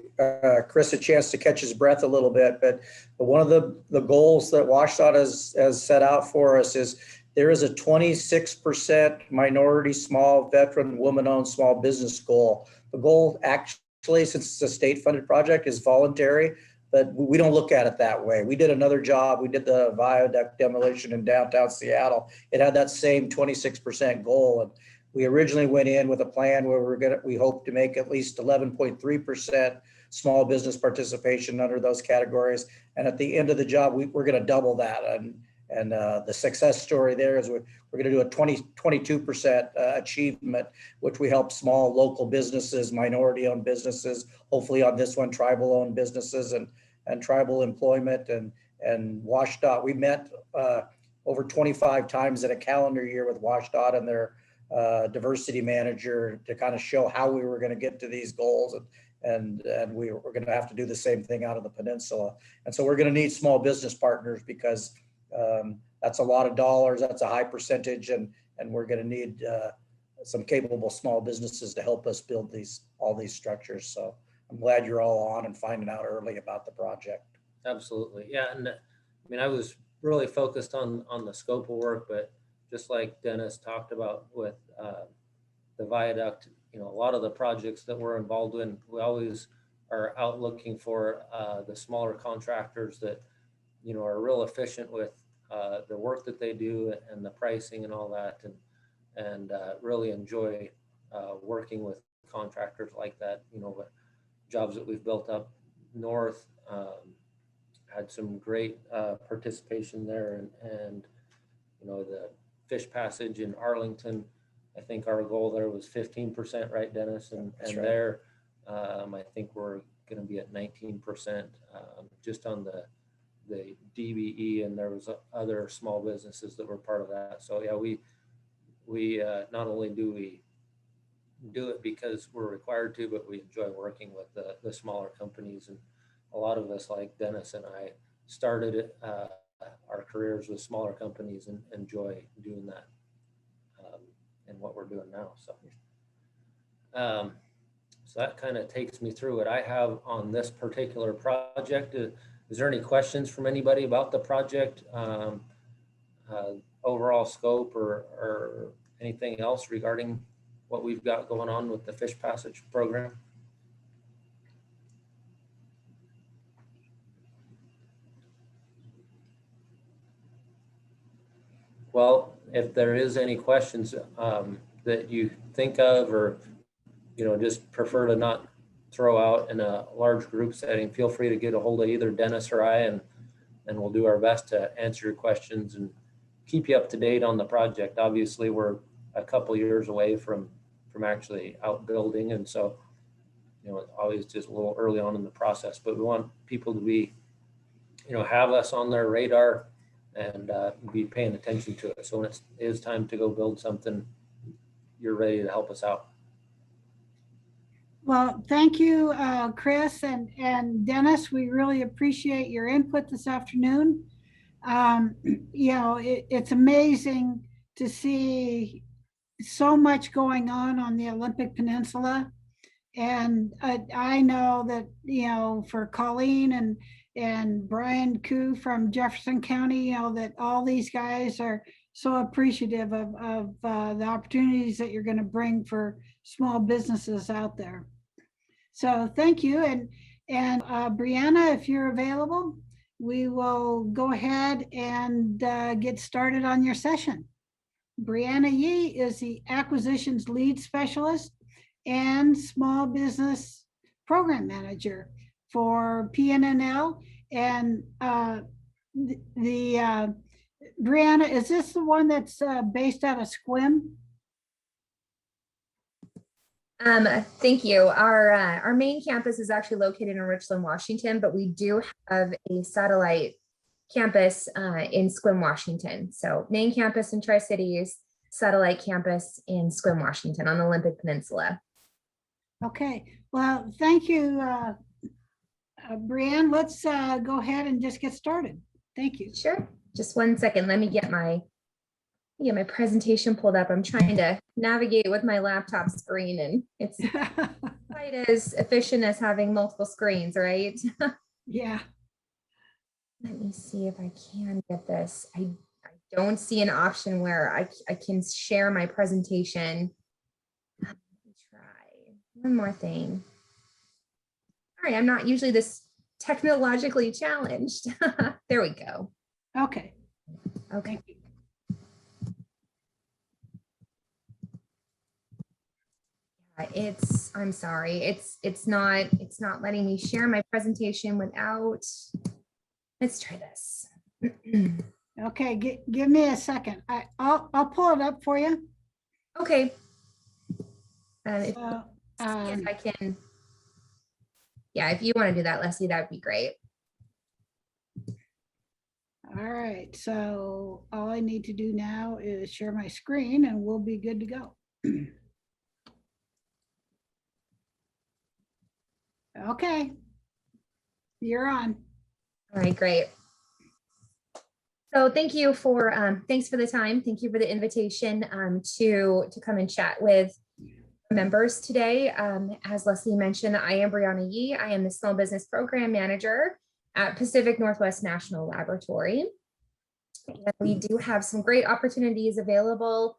Chris a chance to catch his breath a little bit, but one of the goals that WashDOT has set out for us is there is a 26% minority, small, veteran, woman-owned small business goal. The goal actually, since it's a state-funded project, is voluntary, but we don't look at it that way. We did another job. We did the viaduct demolition in downtown Seattle. It had that same 26% goal. And we originally went in with a plan where we hope to make at least 11.3% small business participation under those categories. And at the end of the job, we're going to double that. And the success story there is we're going to do a 22% achievement, which we help small local businesses, minority-owned businesses, hopefully on this one, tribal-owned businesses and tribal employment and WashDOT. We met over 25 times in a calendar year with WashDOT and their diversity manager to kind of show how we were going to get to these goals. And we're going to have to do the same thing out of the peninsula. And so we're going to need small business partners because that's a lot of dollars. That's a high percentage. And we're going to need some capable small businesses to help us build all these structures. So I'm glad you're all on and finding out early about the project. Absolutely. Yeah. And I mean, I was really focused on the scope of work, but just like Dennis talked about with the viaduct, a lot of the projects that we're involved in, we always are out looking for the smaller contractors that, are real efficient with the work that they do and the pricing and all that, and really enjoy working with contractors like that. Jobs that we've built up north, had some great participation there, and the Fish Passage in Arlington, I think our goal there was 15%, right, Dennis? And right. There, I think we're going to be at 19% just on the DBE, and there was other small businesses that were part of that. So yeah, we not only do we do it because we're required to, but we enjoy working with the smaller companies. And a lot of us, like Dennis and I, started our careers with smaller companies and enjoy doing that and what we're doing now. So that kind of takes me through what I have on this particular project. Is there any questions from anybody about the project, overall scope, or anything else regarding what we've got going on with the Fish Passage program? Well, if there is any questions that you think of, or just prefer to not throw out in a large group setting, feel free to get a hold of either Dennis or I, and we'll do our best to answer your questions and keep you up to date on the project. Obviously, we're a couple years away from actually out building, and so it's always just a little early on in the process. But we want people to be, have us on their radar and be paying attention to it. So when it is time to go build something, you're ready to help us out. Well, thank you, Chris and Dennis. We really appreciate your input this afternoon. It's amazing to see so much going on the Olympic Peninsula. And I know that, for Colleen and Brian Koo from Jefferson County, that all these guys are so appreciative of the opportunities that you're going to bring for small businesses out there. So thank you. And Brianna, if you're available, we will go ahead and get started on your session. Brianna Yee is the Acquisitions Lead Specialist and Small Business Program Manager for PNNL. And Brianna, is this the one that's based out of Squim? Thank you. Our main campus is actually located in Richland, Washington, but we do have a satellite campus in Squim, Washington. So main campus in Tri-Cities, satellite campus in Squim, Washington on the Olympic Peninsula. Okay, well, thank you, Brianne. Let's go ahead and just get started. Thank you. Sure. Just 1 second. Let me get my presentation pulled up. I'm trying to navigate with my laptop screen, and it's quite as efficient as having multiple screens, right? Yeah. Let me see if I can get this. I don't see an option where I can share my presentation. Let me try one more thing. All right, I'm not usually this technologically challenged. There we go. Okay. Okay. I'm sorry, it's not letting me share my presentation without, let's try this. Okay, give me a second. I'll pull it up for you. Okay. If So, I can, yeah, if you want to do that, Leslie, that would be great. all right, so all I need to do now is share my screen and we'll be good to go. Okay, you're on. All right, great. So thank you for thanks for the time. Thank you for the invitation to come and chat with members today. As Leslie mentioned, I am Brianna Yee. I am the Small Business Program Manager at Pacific Northwest National Laboratory. And we do have some great opportunities available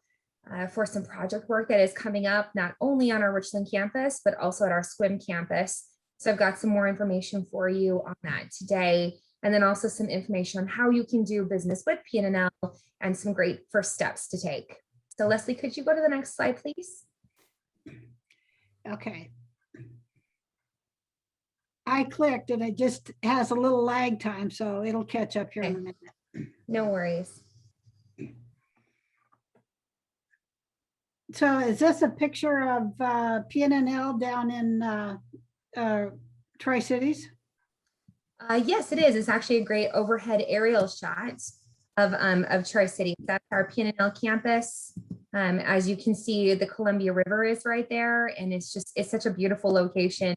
for some project work that is coming up, not only on our Richland campus, but also at our Squim campus. So I've got some more information for you on that today, and then also some information on how you can do business with PNNL and some great first steps to take. So Leslie, could you go to the next slide, please? Okay. I clicked and it just has a little lag time, so it'll catch up here in a minute. No worries. So is this a picture of PNNL down in Tri-Cities? Yes, it is. It's actually a great overhead aerial shot of Tri-Cities. That's our PNNL campus. As you can see, the Columbia River is right there, and it's such a beautiful location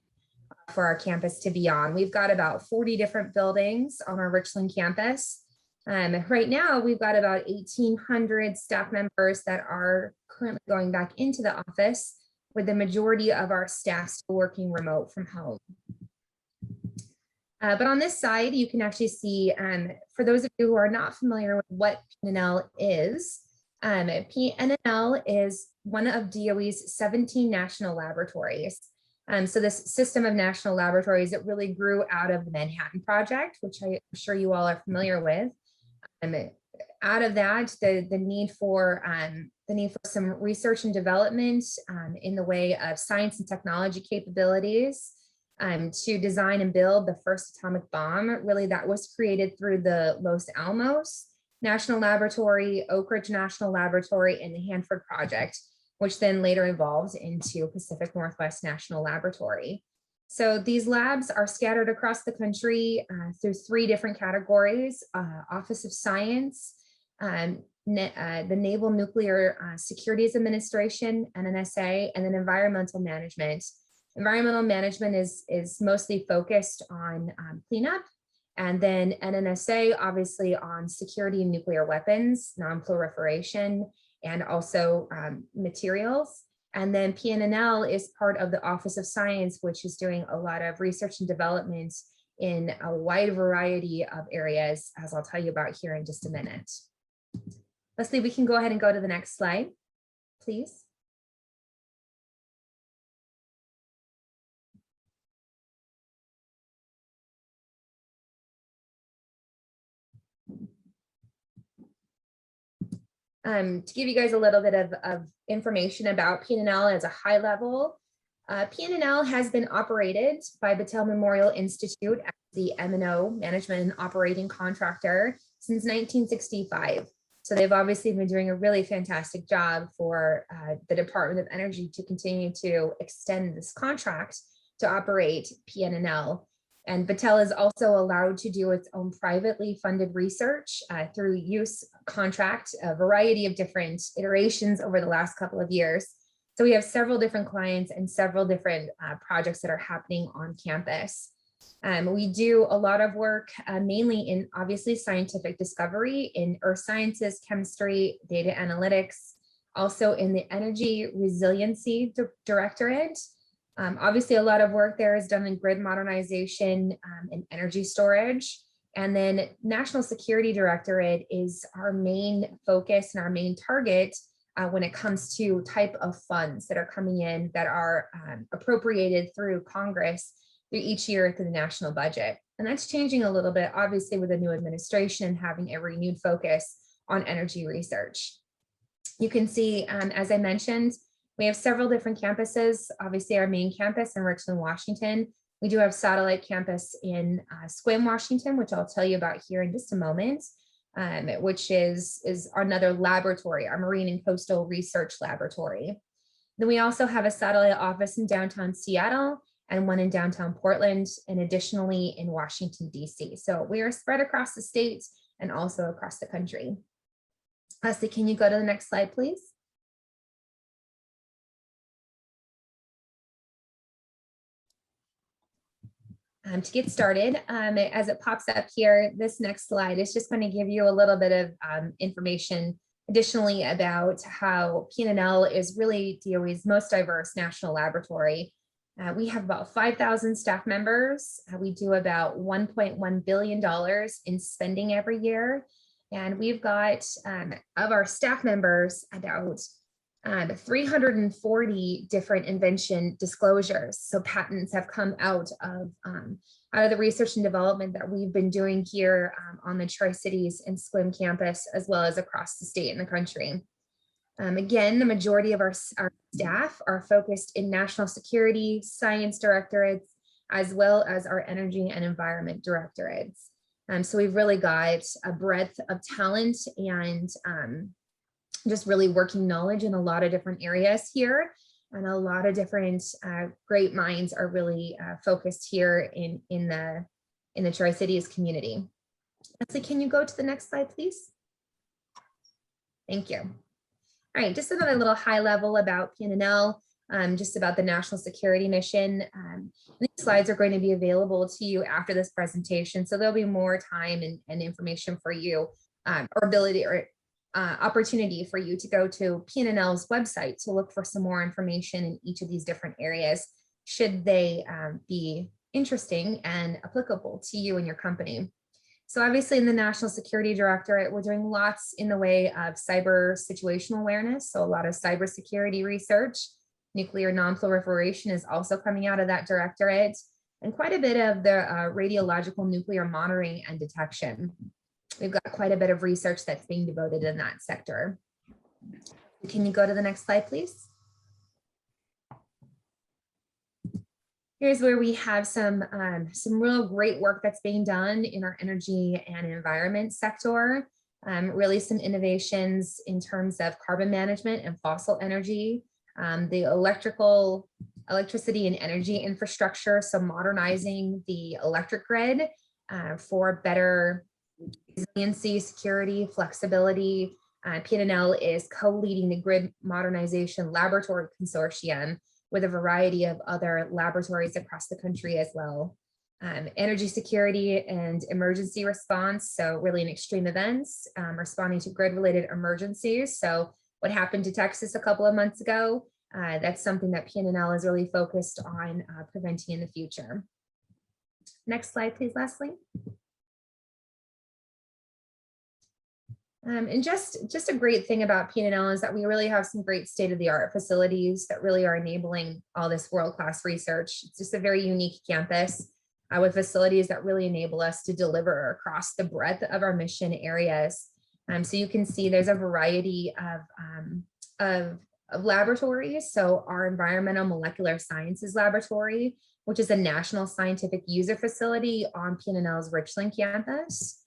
for our campus to be on. We've got about 40 different buildings on our Richland campus. Right now, we've got about 1,800 staff members that are currently going back into the office, with the majority of our staff still working remote from home. But on this side, you can actually see, for those of you who are not familiar with what PNNL is, PNNL is one of DOE's 17 national laboratories. So this system of national laboratories, it really grew out of the Manhattan Project, which I'm sure you all are familiar with. Out of that, the need for some research and development in the way of science and technology capabilities to design and build the first atomic bomb. Really, that was created through the Los Alamos National Laboratory, Oak Ridge National Laboratory, and the Hanford Project, which then later evolved into Pacific Northwest National Laboratory. So these labs are scattered across the country through 3 different categories: Office of Science, the Naval Nuclear Securities Administration, NNSA, and then Environmental Management. Environmental management is mostly focused on cleanup, and then NNSA obviously on security and nuclear weapons, non-proliferation, and also materials. And then PNNL is part of the Office of Science, which is doing a lot of research and development in a wide variety of areas, as I'll tell you about here in just a minute. Leslie, we can go ahead and go to the next slide, please. To give you guys a little bit of information about PNL as a high level, PNL has been operated by Battelle Memorial Institute as the M&O, Management and Operating Contractor, since 1965. So they've obviously been doing a really fantastic job for the Department of Energy to continue to extend this contract to operate PNL. And Battelle is also allowed to do its own privately funded research through use contract, a variety of different iterations over the last couple of years. So we have several different clients and several different projects that are happening on campus. We do a lot of work mainly in obviously scientific discovery in earth sciences, chemistry, data analytics, also in the energy resiliency directorate. Obviously, a lot of work there is done in grid modernization and energy storage. And then National Security Directorate is our main focus and our main target when it comes to type of funds that are coming in that are appropriated through Congress through each year through the national budget. And that's changing a little bit, obviously, with a new administration having a renewed focus on energy research. You can see, as I mentioned, we have several different campuses. Obviously, our main campus in Richland, Washington. We do have satellite campus in Sequim, Washington, which I'll tell you about here in just a moment, which is another laboratory, our Marine and Coastal Research Laboratory. Then we also have a satellite office in downtown Seattle and one in downtown Portland, and additionally in Washington, DC. So we are spread across the state and also across the country. Leslie, can you go to the next slide, please? To get started, as it pops up here, this next slide is just going to give you a little bit of information additionally about how PNL is really DOE's most diverse national laboratory. We have about 5,000 staff members. We do about $1.1 billion in spending every year. And we've got, of our staff members, about 340 different invention disclosures. So patents have come out of the research and development that we've been doing here on the Tri-Cities and Sequim campus, as well as across the state and the country. Again, the majority of our staff are focused in national security, science directorates, as well as our energy and environment directorates. So we've really got a breadth of talent and just really working knowledge in a lot of different areas here, and a lot of different great minds are really focused here in the Tri-Cities community. Leslie, can you go to the next slide, please? Thank you. All right, just another little high level about PNL, just about the national security mission. These slides are going to be available to you after this presentation, so there'll be more time and information for you, or ability or opportunity for you to go to PNL's website to look for some more information in each of these different areas, should they be interesting and applicable to you and your company. So obviously in the National Security Directorate, we're doing lots in the way of cyber situational awareness. So a lot of cybersecurity research, nuclear non-proliferation is also coming out of that directorate, and quite a bit of the radiological nuclear monitoring and detection. We've got quite a bit of research that's being devoted in that sector. Can you go to the next slide, please? Here's where we have some real great work that's being done in our energy and environment sector. Really some innovations in terms of carbon management and fossil energy, the electricity and energy infrastructure, so modernizing the electric grid for better resiliency, security, flexibility. PNL is co-leading the Grid Modernization Laboratory Consortium with a variety of other laboratories across the country as well. Energy security and emergency response, so really in extreme events, responding to grid-related emergencies. So what happened to Texas a couple of months ago, that's something that PNL is really focused on preventing in the future. Next slide, please, Leslie. And just a great thing about PNL is that we really have some great state-of-the-art facilities that really are enabling all this world-class research. It's just a very unique campus with facilities that really enable us to deliver across the breadth of our mission areas. So you can see there's a variety of laboratories. So our Environmental Molecular Sciences Laboratory, which is a national scientific user facility on PNNL's Richland campus.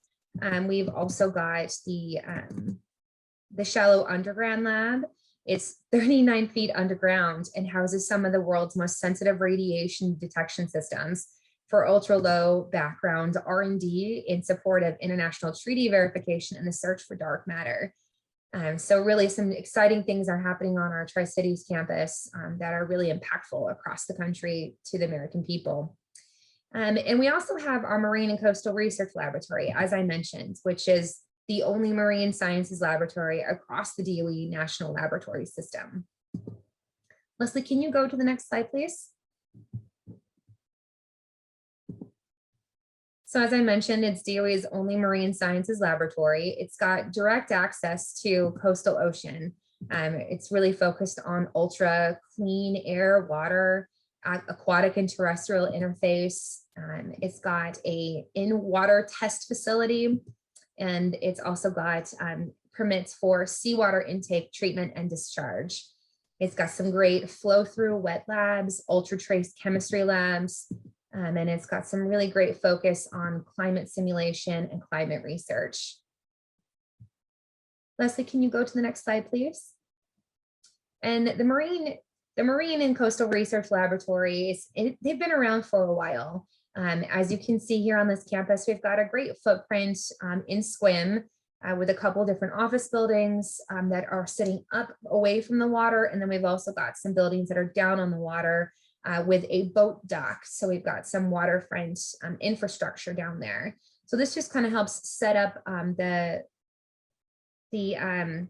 We've also got the shallow underground lab. It's 39 feet underground and houses some of the world's most sensitive radiation detection systems for ultra low background R&D in support of international treaty verification and the search for dark matter. So really some exciting things are happening on our Tri-Cities campus that are really impactful across the country to the American people. And we also have our Marine and Coastal Research Laboratory, as I mentioned, which is the only marine sciences laboratory across the DOE National Laboratory System. Leslie, can you go to the next slide, please? So as I mentioned, it's DOE's only marine sciences laboratory. It's got direct access to coastal ocean. It's really focused on ultra clean air, water, aquatic and terrestrial interface. It's got a in-water test facility, and it's also got permits for seawater intake, treatment, and discharge. It's got some great flow-through wet labs, ultra trace chemistry labs, and it's got some really great focus on climate simulation and climate research. Leslie, can you go to the next slide, please? And the Marine and Coastal Research Laboratories, they've been around for a while. As you can see here on this campus, we've got a great footprint in SWIM with a couple different office buildings that are sitting up away from the water. And then we've also got some buildings that are down on the water with a boat dock. So we've got some waterfront infrastructure down there. So this just kind of helps set up the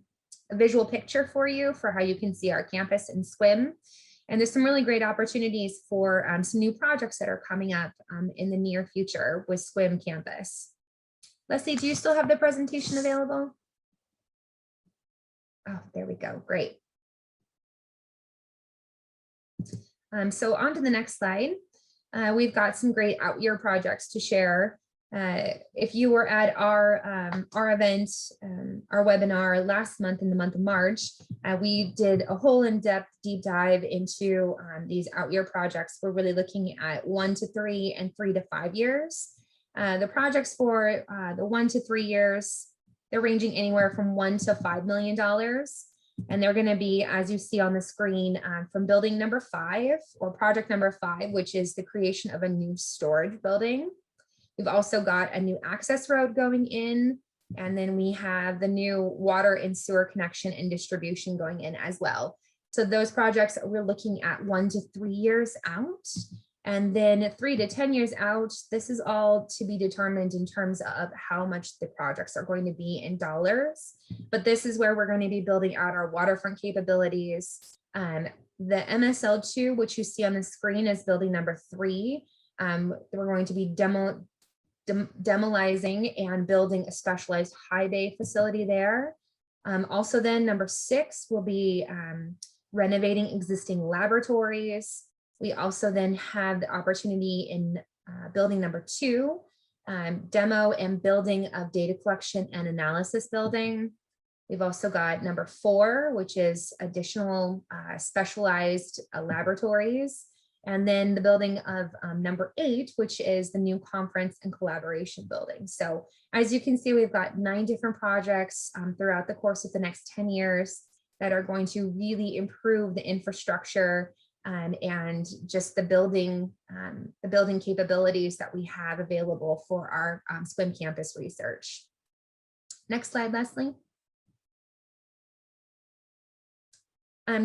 visual picture for you for how you can see our campus and SWIM. And there's some really great opportunities for some new projects that are coming up in the near future with SWIM campus. Leslie, do you still have the presentation available? Oh, there we go. Great. So on to the next slide. We've got some great out year projects to share. If you were at our event, our webinar last month in the month of March, we did a whole in-depth deep dive into these out year projects. We're really looking at 1 to 3 and 3 to 5 years. The projects for the 1 to 3 years, they're ranging anywhere from $1 to $5 million. And they're going to be, as you see on the screen, from building number 5 or project number 5, which is the creation of a new storage building. We've also got a new access road going in, and then we have the new water and sewer connection and distribution going in as well. So those projects, we're looking at 1 to 3 years out, and then 3 to 10 years out. This is all to be determined in terms of how much the projects are going to be in dollars. But this is where we're going to be building out our waterfront capabilities. The MSL2, which you see on the screen, is building number 3. We're going to be demolizing and building a specialized high bay facility there. Also then number 6 will be renovating existing laboratories. We also then have the opportunity in building number 2, demo and building of data collection and analysis building. We've also got number 4, which is additional specialized laboratories. And then the building of number 8, which is the new conference and collaboration building. So as you can see, we've got 9 different projects throughout the course of the next 10 years that are going to really improve the infrastructure and just the building capabilities that we have available for our SWIM campus research. Next slide, Leslie.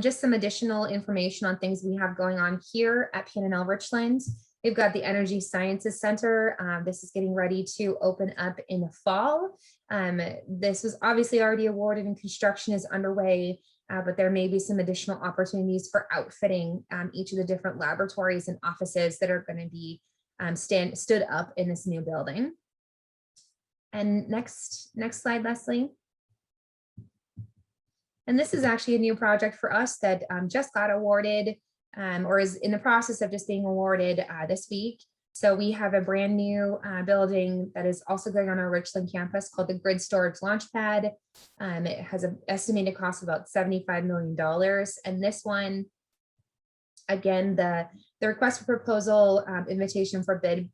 Just some additional information on things we have going on here at PNNL Richland. We've got the Energy Sciences Center. This is getting ready to open up in the fall. This was obviously already awarded and construction is underway, but there may be some additional opportunities for outfitting each of the different laboratories and offices that are going to be stood up in this new building. And next slide, Leslie. And this is actually a new project for us that just got awarded or is in the process of just being awarded this week. So we have a brand new building that is also going on our Richland campus called the Grid Storage Launchpad. It has an estimated cost of about $75 million. And this one, again, the request for proposal invitation for bid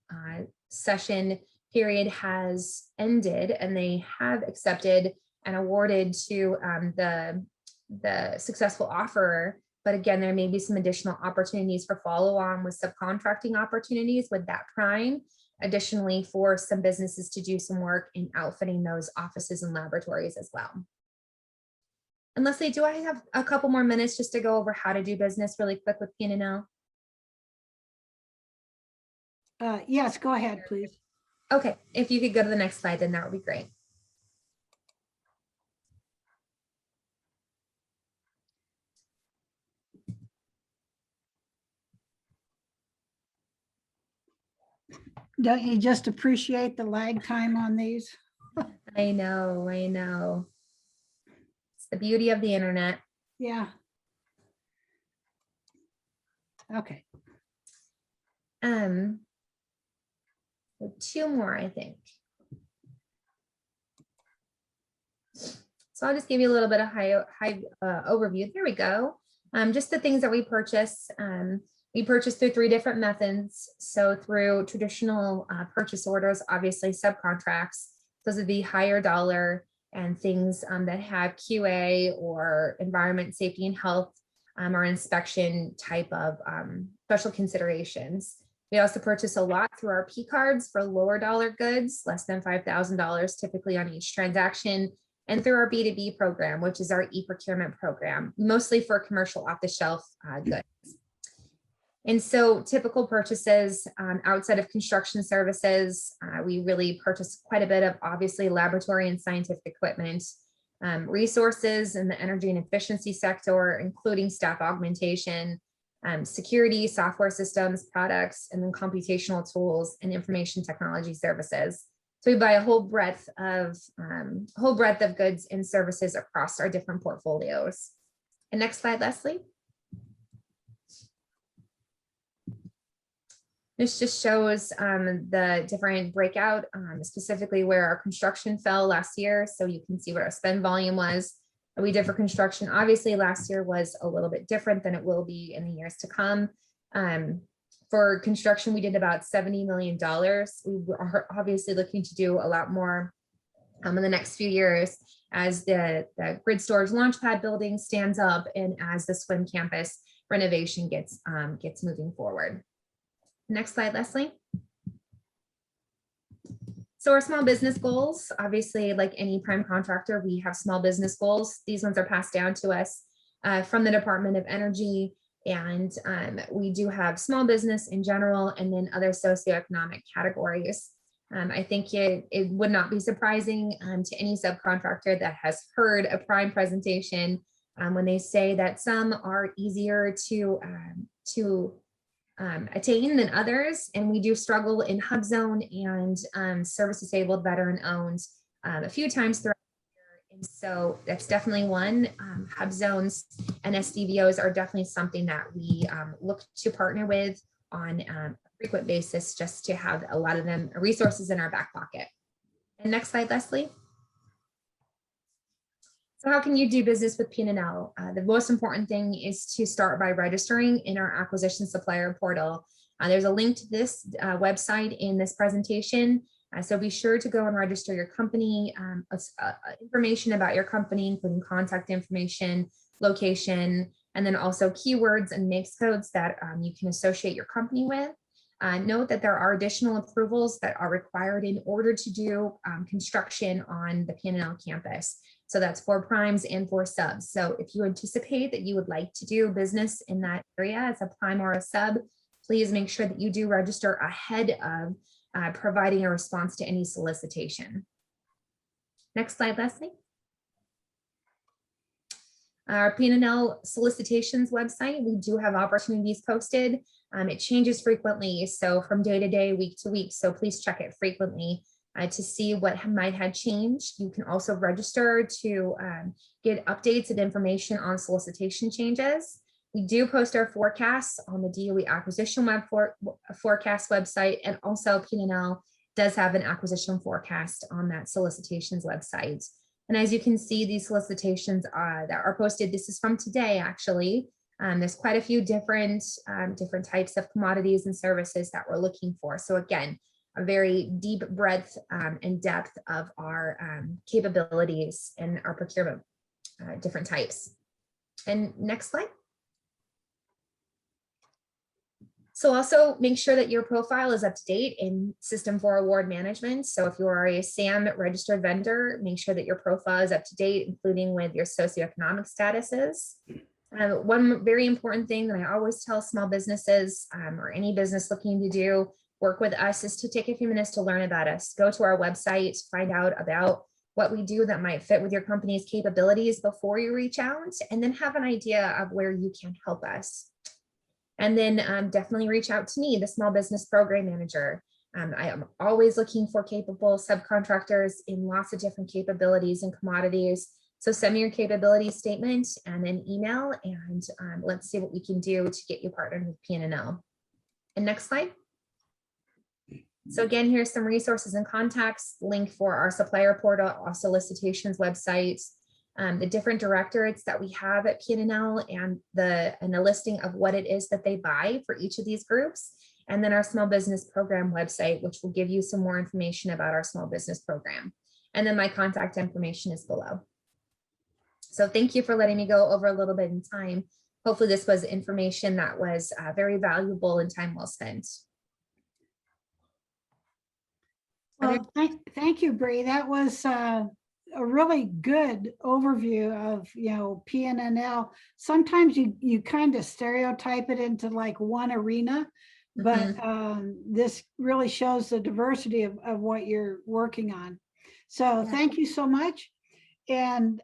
session period has ended, and they have accepted and awarded to the successful offerer. But again, there may be some additional opportunities for follow on with subcontracting opportunities with that prime. Additionally, for some businesses to do some work in outfitting those offices and laboratories as well. And Leslie, do I have a couple more minutes just to go over how to do business really quick with P&L? Yes, go ahead, please. Okay, if you could go to the next slide, then that would be great. Don't you just appreciate the lag time on these? I know. It's the beauty of the internet. Yeah. Okay. So 2 more, I think. So I'll just give you a little bit of high overview. There we go. Just the things that we purchase. We purchase through 3 different methods. So through traditional purchase orders, obviously subcontracts, those would be higher dollar and things that have QA or environment, safety and health or inspection type of special considerations. We also purchase a lot through our P cards for lower dollar goods, less than $5,000 typically on each transaction, and through our B2B program, which is our e-procurement program, mostly for commercial off-the-shelf goods. And so typical purchases outside of construction services, we really purchase quite a bit of obviously laboratory and scientific equipment, resources in the energy and efficiency sector, including staff augmentation, security, software systems, products, and then computational tools and information technology services. So we buy a whole breadth of goods and services across our different portfolios. And next slide, Leslie. This just shows the different breakout, specifically where our construction fell last year. So you can see what our spend volume was. We did for construction. Obviously, last year was a little bit different than it will be in the years to come. For construction, we did about $70 million. We are obviously looking to do a lot more in the next few years as the Grid Storage Launchpad building stands up and as the Swim Campus renovation gets moving forward. Next slide, Leslie. So our small business goals, obviously, like any prime contractor, we have small business goals. These ones are passed down to us from the Department of Energy. And we do have small business in general and then other socioeconomic categories. I think it would not be surprising to any subcontractor that has heard a prime presentation when they say that some are easier to attain than others. And we do struggle in hub zone and service disabled veteran owned a few times throughout the year. And so that's definitely one. Hub zones and SDVOs are definitely something that we look to partner with on a frequent basis, just to have a lot of them resources in our back pocket. And next slide, Leslie. So how can you do business with P&L? The most important thing is to start by registering in our acquisition supplier portal. There's a link to this website in this presentation. So be sure to go and register your company, information about your company, including contact information, location, and then also keywords and NAICS codes that you can associate your company with. Note that there are additional approvals that are required in order to do construction on the P&L campus. So that's for primes and for subs. So if you anticipate that you would like to do business in that area as a prime or a sub, please make sure that you do register ahead of providing a response to any solicitation. Next slide, Leslie. Our P&L solicitations website, we do have opportunities posted. It changes frequently, so from day to day, week to week. So please check it frequently to see what might have changed. You can also register to get updates and information on solicitation changes. We do post our forecasts on the DOE acquisition forecast website, and also P&L does have an acquisition forecast on that solicitations website. And as you can see, these solicitations that are posted, this is from today, actually. There's quite a few different types of commodities and services that we're looking for. So again, a very deep breadth and depth of our capabilities and our procurement, different types. And next slide. So also make sure that your profile is up to date in System for Award Management. So if you are a SAM registered vendor, make sure that your profile is up to date, including with your socioeconomic statuses. One very important thing that I always tell small businesses or any business looking to do work with us is to take a few minutes to learn about us. Go to our website, find out about what we do that might fit with your company's capabilities before you reach out, and then have an idea of where you can help us. And then definitely reach out to me, the Small Business Program Manager. I am always looking for capable subcontractors in lots of different capabilities and commodities. So send me your capability statement and an email, and let's see what we can do to get you partnered with P&L. And next slide. So again, here's some resources and contacts, link for our supplier portal, our solicitations websites, the different directorates that we have at P&L, and a listing of what it is that they buy for each of these groups. And then our small business program website, which will give you some more information about our small business program. And then my contact information is below. So thank you for letting me go over a little bit in time. Hopefully this was information that was very valuable and time well spent. Well, thank you, Bree. That was a really good overview of, P&L. Sometimes you kind of stereotype it into like one arena, but this really shows the diversity of what you're working on. So thank you so much. And